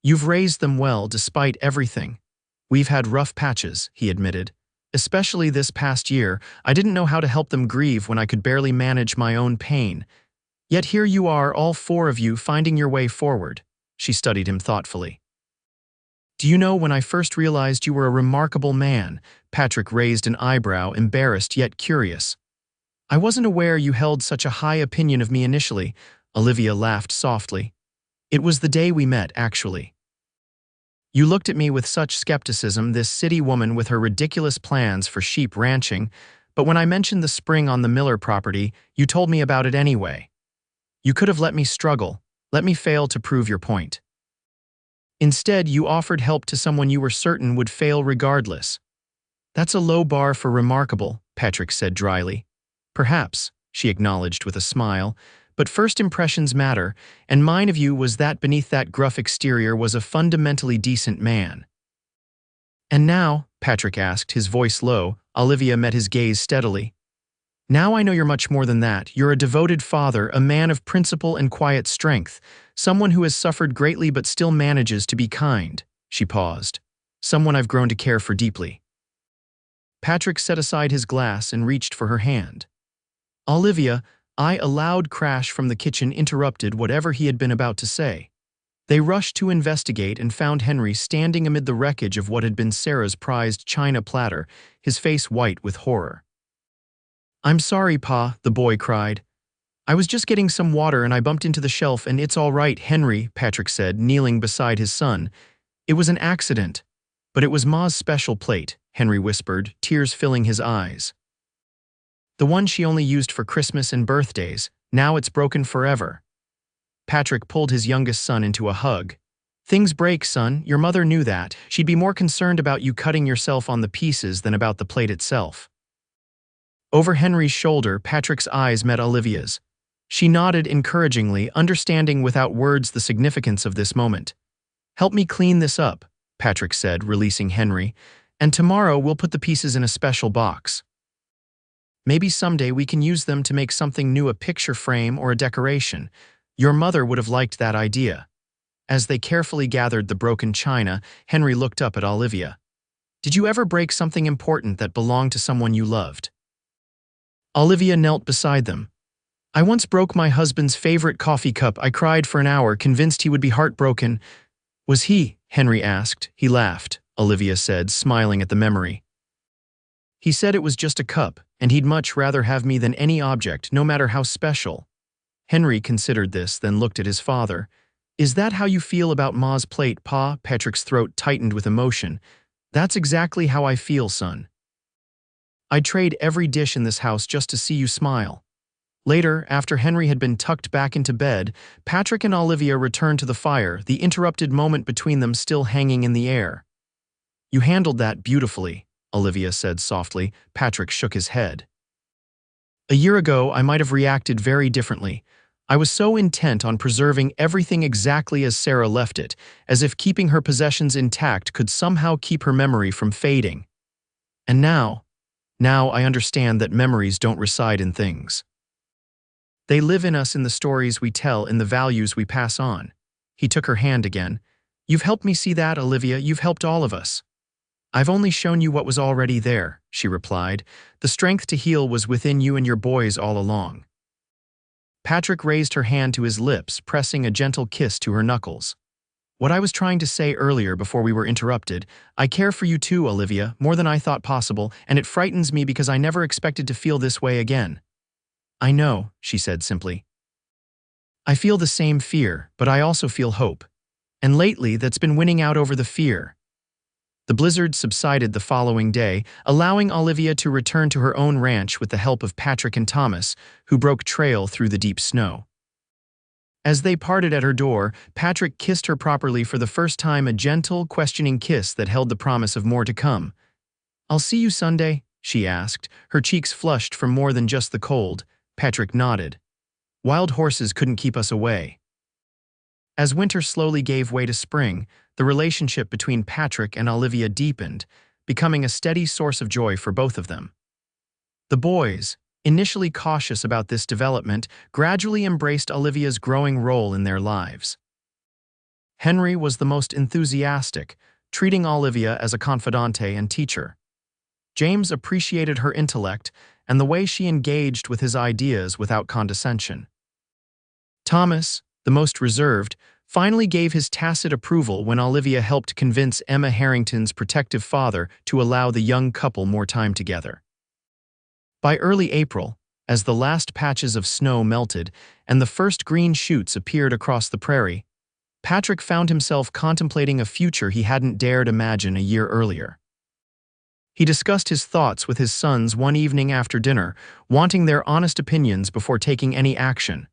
"You've raised them well despite everything. We've had rough patches," he admitted. "Especially this past year, I didn't know how to help them grieve when I could barely manage my own pain. Yet here you are, all four of you, finding your way forward." She studied him thoughtfully. "Do you know, when I first realized you were a remarkable man," Patrick raised an eyebrow, embarrassed yet curious. "I wasn't aware you held such a high opinion of me initially," Olivia laughed softly. "It was the day we met, actually. You looked at me with such skepticism, this city woman with her ridiculous plans for sheep ranching, but when I mentioned the spring on the Miller property, you told me about it anyway. You could have let me struggle, let me fail to prove your point. Instead, you offered help to someone you were certain would fail regardless." "That's a low bar for remarkable," Patrick said dryly. "Perhaps," she acknowledged with a smile, "but first impressions matter, and mine of you was that beneath that gruff exterior was a fundamentally decent man." "And now," Patrick asked, his voice low. Olivia met his gaze steadily. "Now I know you're much more than that. You're a devoted father, a man of principle and quiet strength, someone who has suffered greatly but still manages to be kind." She paused. "Someone I've grown to care for deeply." Patrick set aside his glass and reached for her hand. "Olivia," a loud crash from the kitchen interrupted whatever he had been about to say. They rushed to investigate and found Henry standing amid the wreckage of what had been Sarah's prized china platter, his face white with horror. "I'm sorry, Pa," the boy cried. "I was just getting some water and I bumped into the shelf, and it's all right, Henry," Patrick said, kneeling beside his son. "It was an accident." "But it was Ma's special plate," Henry whispered, tears filling his eyes. "The one she only used for Christmas and birthdays. Now it's broken forever." Patrick pulled his youngest son into a hug. "Things break, son. Your mother knew that. She'd be more concerned about you cutting yourself on the pieces than about the plate itself." Over Henry's shoulder, Patrick's eyes met Olivia's. She nodded encouragingly, understanding without words the significance of this moment. "Help me clean this up," Patrick said, releasing Henry, "and tomorrow we'll put the pieces in a special box. Maybe someday we can use them to make something new, a picture frame or a decoration. Your mother would have liked that idea." As they carefully gathered the broken china, Henry looked up at Olivia. "Did you ever break something important that belonged to someone you loved?" Olivia knelt beside them. "I once broke my husband's favorite coffee cup. I cried for an hour, convinced he would be heartbroken." "Was he?" Henry asked. "He laughed," Olivia said, smiling at the memory. "He said it was just a cup, and he'd much rather have me than any object, no matter how special." Henry considered this, then looked at his father. "Is that how you feel about Ma's plate, Pa?" Patrick's throat tightened with emotion. "That's exactly how I feel, son. I'd trade every dish in this house just to see you smile." Later, after Henry had been tucked back into bed, Patrick and Olivia returned to the fire, the interrupted moment between them still hanging in the air. "You handled that beautifully," Olivia said softly. Patrick shook his head. "A year ago, I might have reacted very differently. I was so intent on preserving everything exactly as Sarah left it, as if keeping her possessions intact could somehow keep her memory from fading. And now I understand that memories don't reside in things. They live in us, in the stories we tell, in the values we pass on." He took her hand again. "You've helped me see that, Olivia. You've helped all of us." "I've only shown you what was already there," she replied. "The strength to heal was within you and your boys all along." Patrick raised her hand to his lips, pressing a gentle kiss to her knuckles. "What I was trying to say earlier before we were interrupted, I care for you too, Olivia, more than I thought possible, and it frightens me because I never expected to feel this way again." "I know," she said simply. "I feel the same fear, but I also feel hope. And lately, that's been winning out over the fear." The blizzard subsided the following day, allowing Olivia to return to her own ranch with the help of Patrick and Thomas, who broke trail through the deep snow. As they parted at her door, Patrick kissed her properly for the first time, a gentle, questioning kiss that held the promise of more to come. "I'll see you Sunday?" she asked, her cheeks flushed from more than just the cold. Patrick nodded. Wild horses couldn't keep us away. As winter slowly gave way to spring, the relationship between Patrick and Olivia deepened, becoming a steady source of joy for both of them. The boys, initially cautious about this development, gradually embraced Olivia's growing role in their lives. Henry was the most enthusiastic, treating Olivia as a confidante and teacher. James appreciated her intellect and the way she engaged with his ideas without condescension. Thomas, the most reserved, finally gave his tacit approval when Olivia helped convince Emma Harrington's protective father to allow the young couple more time together. By early April, as the last patches of snow melted and the first green shoots appeared across the prairie, Patrick found himself contemplating a future he hadn't dared imagine a year earlier. He discussed his thoughts with his sons one evening after dinner, wanting their honest opinions before taking any action.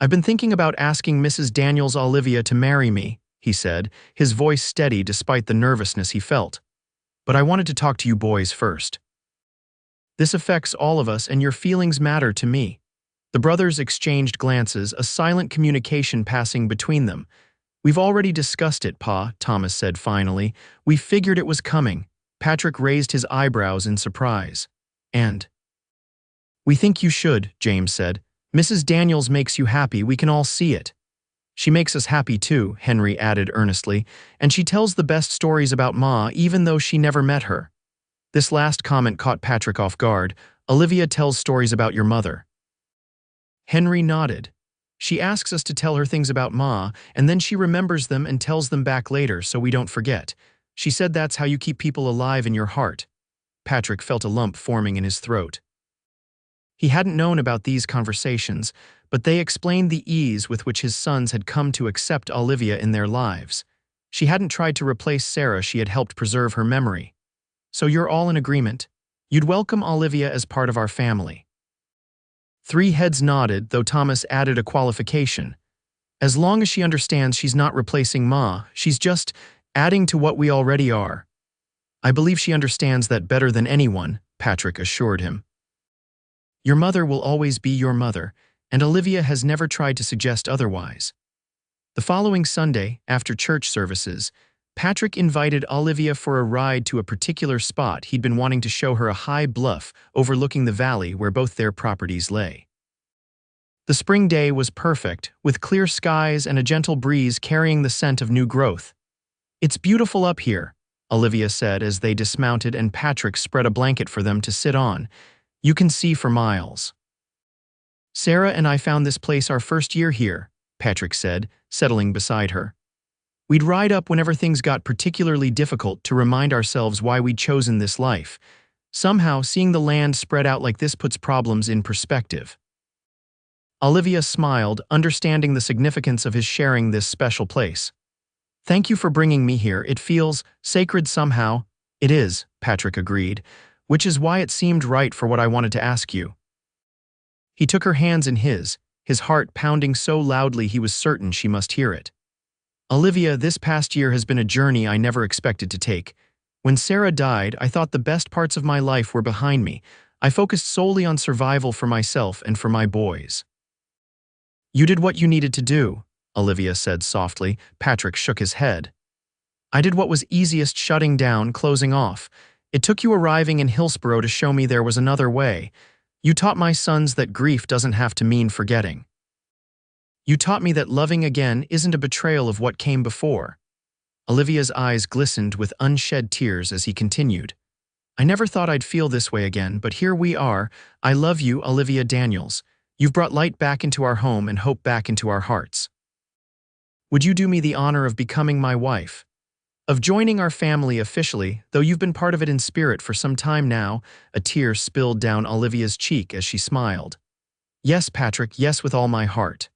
"I've been thinking about asking Mrs. Daniels Olivia to marry me," he said, his voice steady despite the nervousness he felt. "But I wanted to talk to you boys first. This affects all of us and your feelings matter to me." The brothers exchanged glances, a silent communication passing between them. "We've already discussed it, Pa," Thomas said finally. "We figured it was coming." Patrick raised his eyebrows in surprise. "And we think you should," James said. "Mrs. Daniels makes you happy, we can all see it." "She makes us happy too," Henry added earnestly, "and she tells the best stories about Ma even though she never met her." This last comment caught Patrick off guard. "Olivia tells stories about your mother." Henry nodded. "She asks us to tell her things about Ma, and then she remembers them and tells them back later so we don't forget. She said that's how you keep people alive in your heart." Patrick felt a lump forming in his throat. He hadn't known about these conversations, but they explained the ease with which his sons had come to accept Olivia in their lives. She hadn't tried to replace Sarah, she had helped preserve her memory. "So you're all in agreement? You'd welcome Olivia as part of our family?" Three heads nodded, though Thomas added a qualification. "As long as she understands she's not replacing Ma, she's just adding to what we already are." "I believe she understands that better than anyone," Patrick assured him. "Your mother will always be your mother, and Olivia has never tried to suggest otherwise." The following Sunday, after church services, Patrick invited Olivia for a ride to a particular spot he'd been wanting to show her, a high bluff overlooking the valley where both their properties lay. The spring day was perfect, with clear skies and a gentle breeze carrying the scent of new growth. "It's beautiful up here," Olivia said as they dismounted and Patrick spread a blanket for them to sit on. "You can see for miles." "Sarah and I found this place our first year here," Patrick said, settling beside her. "We'd ride up whenever things got particularly difficult to remind ourselves why we'd chosen this life. Somehow, seeing the land spread out like this puts problems in perspective." Olivia smiled, understanding the significance of his sharing this special place. "Thank you for bringing me here. It feels sacred somehow." "It is," Patrick agreed, "which is why it seemed right for what I wanted to ask you." He took her hands in his heart pounding so loudly he was certain she must hear it. "Olivia, this past year has been a journey I never expected to take. When Sarah died, I thought the best parts of my life were behind me. I focused solely on survival for myself and for my boys." "You did what you needed to do," Olivia said softly. Patrick shook his head. "I did what was easiest, shutting down, closing off. It took you arriving in Hillsborough to show me there was another way. You taught my sons that grief doesn't have to mean forgetting. You taught me that loving again isn't a betrayal of what came before." Olivia's eyes glistened with unshed tears as he continued. "I never thought I'd feel this way again, but here we are. I love you, Olivia Daniels. You've brought light back into our home and hope back into our hearts. Would you do me the honor of becoming my wife? Of joining our family officially, though you've been part of it in spirit for some time now?" A tear spilled down Olivia's cheek as she smiled. "Yes, Patrick, yes, with all my heart."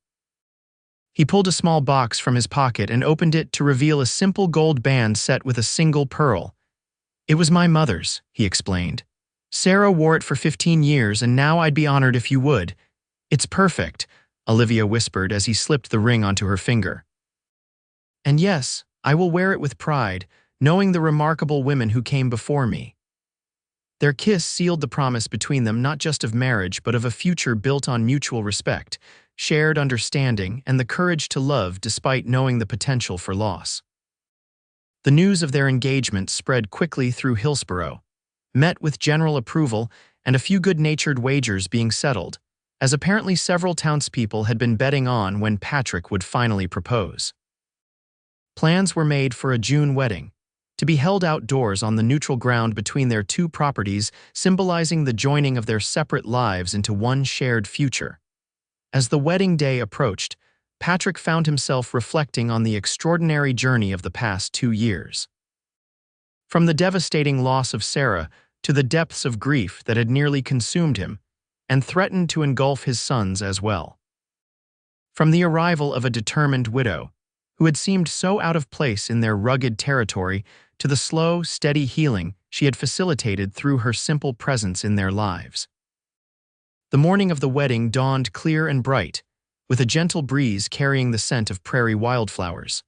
He pulled a small box from his pocket and opened it to reveal a simple gold band set with a single pearl. "It was my mother's," he explained. "Sarah wore it for 15 years, and now I'd be honored if you would. It's perfect. Olivia whispered as he slipped the ring onto her finger. And yes, I will wear it with pride, knowing the remarkable women who came before me. Their kiss sealed the promise between them not just of marriage but of a future built on mutual respect, shared understanding, and the courage to love despite knowing the potential for loss. The news of their engagement spread quickly through Hillsborough, met with general approval and a few good-natured wagers being settled, as apparently several townspeople had been betting on when Patrick would finally propose. Plans were made for a June wedding, to be held outdoors on the neutral ground between their two properties, symbolizing the joining of their separate lives into one shared future. As the wedding day approached, Patrick found himself reflecting on the extraordinary journey of the past 2 years. From the devastating loss of Sarah to the depths of grief that had nearly consumed him and threatened to engulf his sons as well. From the arrival of a determined widow, who had seemed so out of place in their rugged territory, to the slow, steady healing she had facilitated through her simple presence in their lives. The morning of the wedding dawned clear and bright, with a gentle breeze carrying the scent of prairie wildflowers.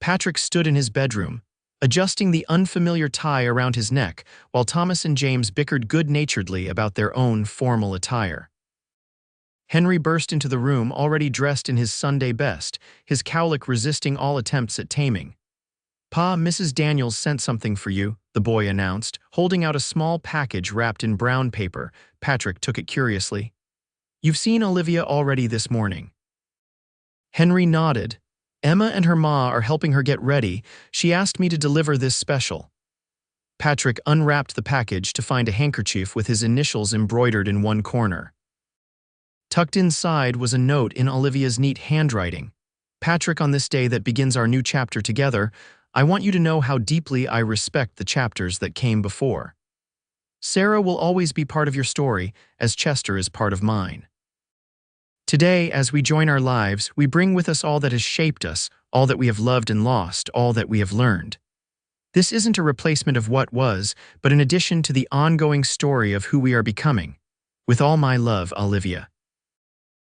Patrick stood in his bedroom, adjusting the unfamiliar tie around his neck, while Thomas and James bickered good-naturedly about their own formal attire. Henry burst into the room already dressed in his Sunday best, his cowlick resisting all attempts at taming. "Pa, Mrs. Daniels sent something for you," the boy announced, holding out a small package wrapped in brown paper. Patrick took it curiously. "You've seen Olivia already this morning." Henry nodded. "Emma and her ma are helping her get ready. She asked me to deliver this special." Patrick unwrapped the package to find a handkerchief with his initials embroidered in one corner. Tucked inside was a note in Olivia's neat handwriting. "Patrick, on this day that begins our new chapter together, I want you to know how deeply I respect the chapters that came before. Sarah will always be part of your story, as Chester is part of mine. Today, as we join our lives, we bring with us all that has shaped us, all that we have loved and lost, all that we have learned. This isn't a replacement of what was, but an addition to the ongoing story of who we are becoming. With all my love, Olivia."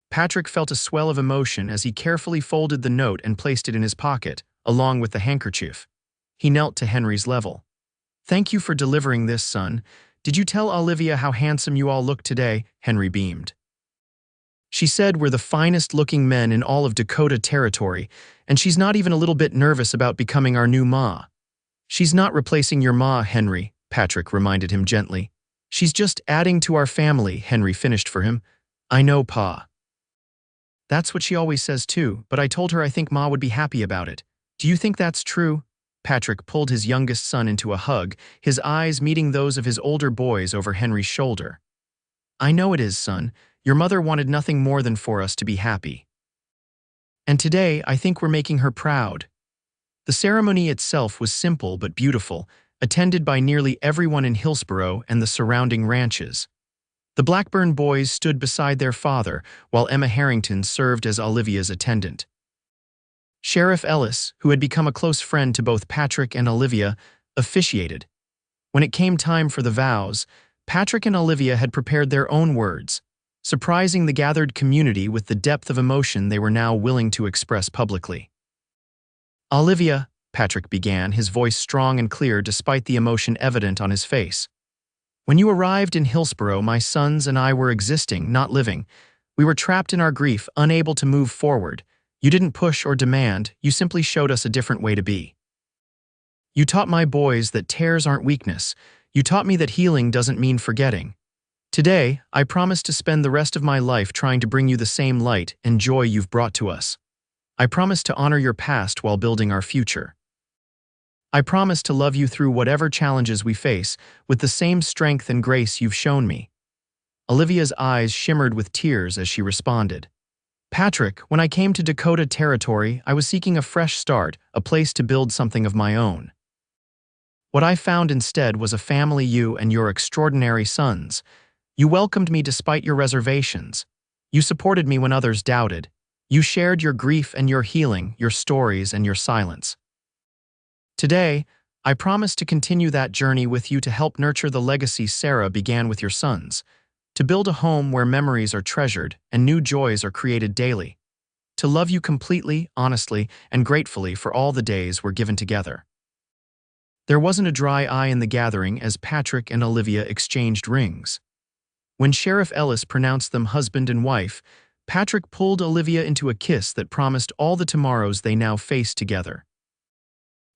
Patrick felt a swell of emotion as he carefully folded the note and placed it in his pocket, along with the handkerchief. He knelt to Henry's level. "Thank you for delivering this, son. Did you tell Olivia how handsome you all look today?" Henry beamed. "She said we're the finest-looking men in all of Dakota Territory, and she's not even a little bit nervous about becoming our new ma." "She's not replacing your ma, Henry," Patrick reminded him gently. "She's just adding to our family," Henry finished for him. "I know, Pa." "That's what she always says too, but I told her I think Ma would be happy about it. Do you think that's true?" Patrick pulled his youngest son into a hug, his eyes meeting those of his older boys over Henry's shoulder. "I know it is, son. Your mother wanted nothing more than for us to be happy. And today, I think we're making her proud." The ceremony itself was simple but beautiful, attended by nearly everyone in Hillsborough and the surrounding ranches. The Blackburn boys stood beside their father, while Emma Harrington served as Olivia's attendant. Sheriff Ellis, who had become a close friend to both Patrick and Olivia, officiated. When it came time for the vows, Patrick and Olivia had prepared their own words, surprising the gathered community with the depth of emotion they were now willing to express publicly. "Olivia," Patrick began, his voice strong and clear despite the emotion evident on his face. "When you arrived in Hillsborough, my sons and I were existing, not living. We were trapped in our grief, unable to move forward. You didn't push or demand, you simply showed us a different way to be. You taught my boys that tears aren't weakness. You taught me that healing doesn't mean forgetting. Today, I promise to spend the rest of my life trying to bring you the same light and joy you've brought to us. I promise to honor your past while building our future. I promise to love you through whatever challenges we face, with the same strength and grace you've shown me." Olivia's eyes shimmered with tears as she responded. "Patrick, when I came to Dakota Territory, I was seeking a fresh start, a place to build something of my own. What I found instead was a family, you and your extraordinary sons. You welcomed me despite your reservations. You supported me when others doubted. You shared your grief and your healing, your stories and your silence. Today, I promise to continue that journey with you to help nurture the legacy Sarah began with your sons. To build a home where memories are treasured and new joys are created daily. To love you completely, honestly, and gratefully for all the days we're given together. There wasn't a dry eye in the gathering as Patrick and Olivia exchanged rings. When Sheriff Ellis pronounced them husband and wife, Patrick pulled Olivia into a kiss that promised all the tomorrows they now faced together.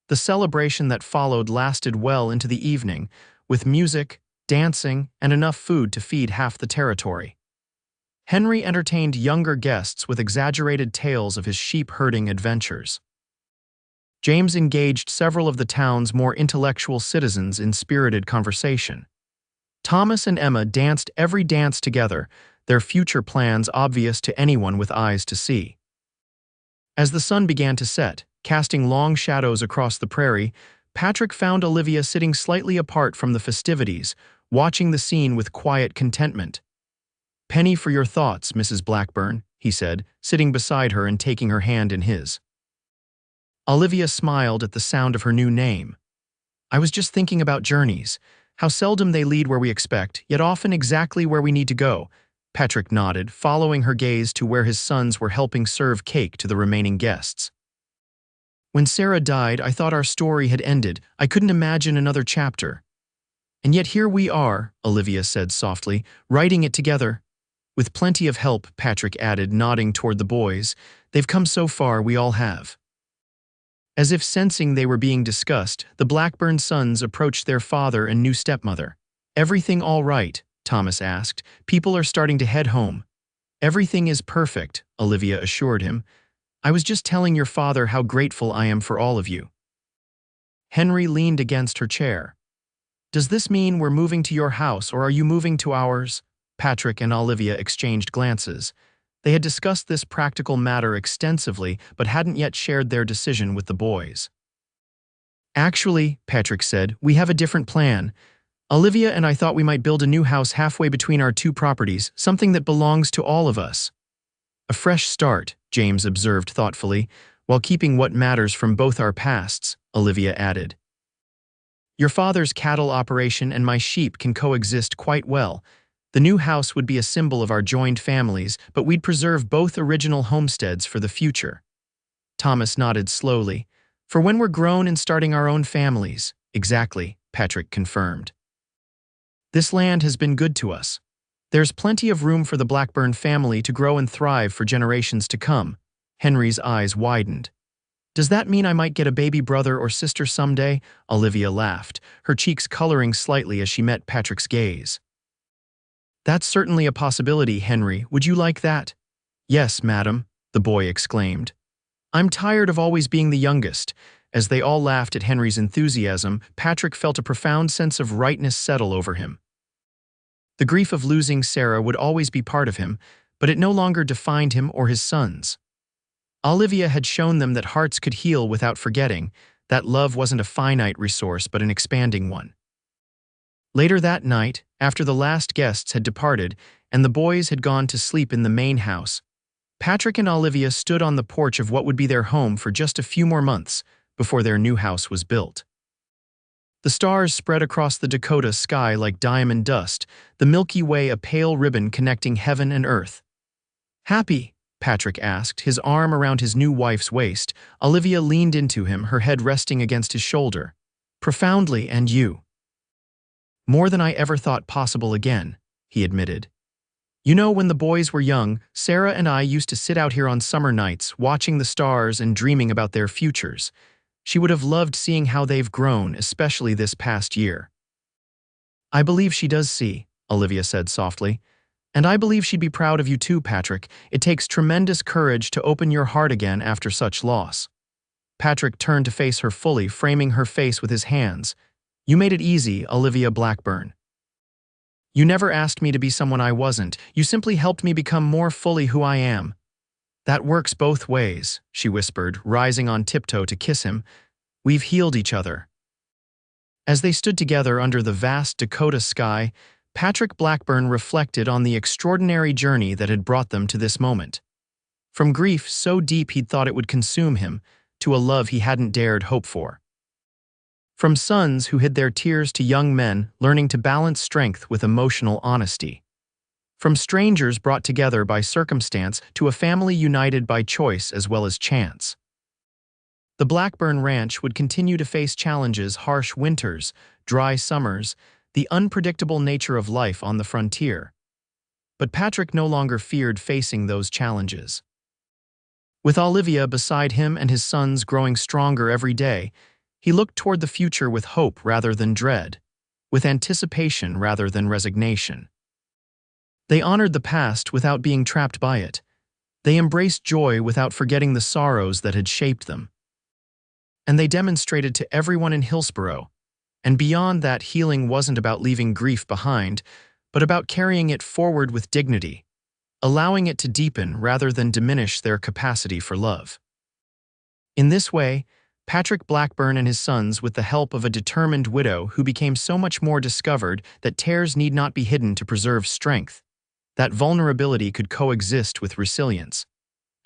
The celebration that followed lasted well into the evening, with music, dancing, and enough food to feed half the territory. Henry entertained younger guests with exaggerated tales of his sheep-herding adventures. James engaged several of the town's more intellectual citizens in spirited conversation. Thomas and Emma danced every dance together, their future plans obvious to anyone with eyes to see. As the sun began to set, casting long shadows across the prairie, Patrick found Olivia sitting slightly apart from the festivities, watching the scene with quiet contentment. "Penny for your thoughts, Mrs. Blackburn," he said, sitting beside her and taking her hand in his. Olivia smiled at the sound of her new name. "I was just thinking about journeys, how seldom they lead where we expect, yet often exactly where we need to go." Patrick nodded, following her gaze to where his sons were helping serve cake to the remaining guests. "When Sarah died, I thought our story had ended. I couldn't imagine another chapter. And yet here we are," Olivia said softly, "writing it together. With plenty of help," Patrick added, nodding toward the boys. "They've come so far, we all have." As if sensing they were being discussed, the Blackburn sons approached their father and new stepmother. "Everything all right?" Thomas asked. "People are starting to head home." "Everything is perfect," Olivia assured him. "I was just telling your father how grateful I am for all of you." Henry leaned against her chair. "Does this mean we're moving to your house, or are you moving to ours?" Patrick and Olivia exchanged glances. They had discussed this practical matter extensively, but hadn't yet shared their decision with the boys. "Actually," Patrick said, "we have a different plan. Olivia and I thought we might build a new house halfway between our two properties, something that belongs to all of us." "A fresh start," James observed thoughtfully, "while keeping what matters from both our pasts," Olivia added. "Your father's cattle operation and my sheep can coexist quite well. The new house would be a symbol of our joined families, but we'd preserve both original homesteads for the future." Thomas nodded slowly. "For when we're grown and starting our own families." "Exactly," Patrick confirmed. "This land has been good to us. There's plenty of room for the Blackburn family to grow and thrive for generations to come." Henry's eyes widened. "Does that mean I might get a baby brother or sister someday?" Olivia laughed, her cheeks coloring slightly as she met Patrick's gaze. "That's certainly a possibility, Henry. Would you like that?" "Yes, madam," the boy exclaimed. "I'm tired of always being the youngest." As they all laughed at Henry's enthusiasm, Patrick felt a profound sense of rightness settle over him. The grief of losing Sarah would always be part of him, but it no longer defined him or his sons. Olivia had shown them that hearts could heal without forgetting, that love wasn't a finite resource but an expanding one. Later that night, after the last guests had departed and the boys had gone to sleep in the main house, Patrick and Olivia stood on the porch of what would be their home for just a few more months before their new house was built. The stars spread across the Dakota sky like diamond dust, the Milky Way a pale ribbon connecting heaven and earth. "Happy?" Patrick asked, his arm around his new wife's waist. Olivia leaned into him, her head resting against his shoulder. "Profoundly, and you?" "More than I ever thought possible again," he admitted. "You know, when the boys were young, Sarah and I used to sit out here on summer nights, watching the stars and dreaming about their futures. She would have loved seeing how they've grown, especially this past year." "I believe she does see," Olivia said softly. "And I believe she'd be proud of you too, Patrick. It takes tremendous courage to open your heart again after such loss." Patrick turned to face her fully, framing her face with his hands. "You made it easy, Olivia Blackburn. You never asked me to be someone I wasn't. You simply helped me become more fully who I am." "That works both ways," she whispered, rising on tiptoe to kiss him. "We've healed each other." As they stood together under the vast Dakota sky, Patrick Blackburn reflected on the extraordinary journey that had brought them to this moment. From grief so deep he'd thought it would consume him, to a love he hadn't dared hope for. From sons who hid their tears to young men learning to balance strength with emotional honesty. From strangers brought together by circumstance to a family united by choice as well as chance. The Blackburn Ranch would continue to face challenges: harsh winters, dry summers, the unpredictable nature of life on the frontier. But Patrick no longer feared facing those challenges. With Olivia beside him and his sons growing stronger every day, he looked toward the future with hope rather than dread, with anticipation rather than resignation. They honored the past without being trapped by it. They embraced joy without forgetting the sorrows that had shaped them. And they demonstrated to everyone in Hillsborough, and beyond that, healing wasn't about leaving grief behind, but about carrying it forward with dignity, allowing it to deepen rather than diminish their capacity for love. In this way, Patrick Blackburn and his sons, with the help of a determined widow who became so much more, discovered that tears need not be hidden to preserve strength, that vulnerability could coexist with resilience,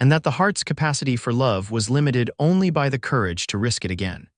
and that the heart's capacity for love was limited only by the courage to risk it again.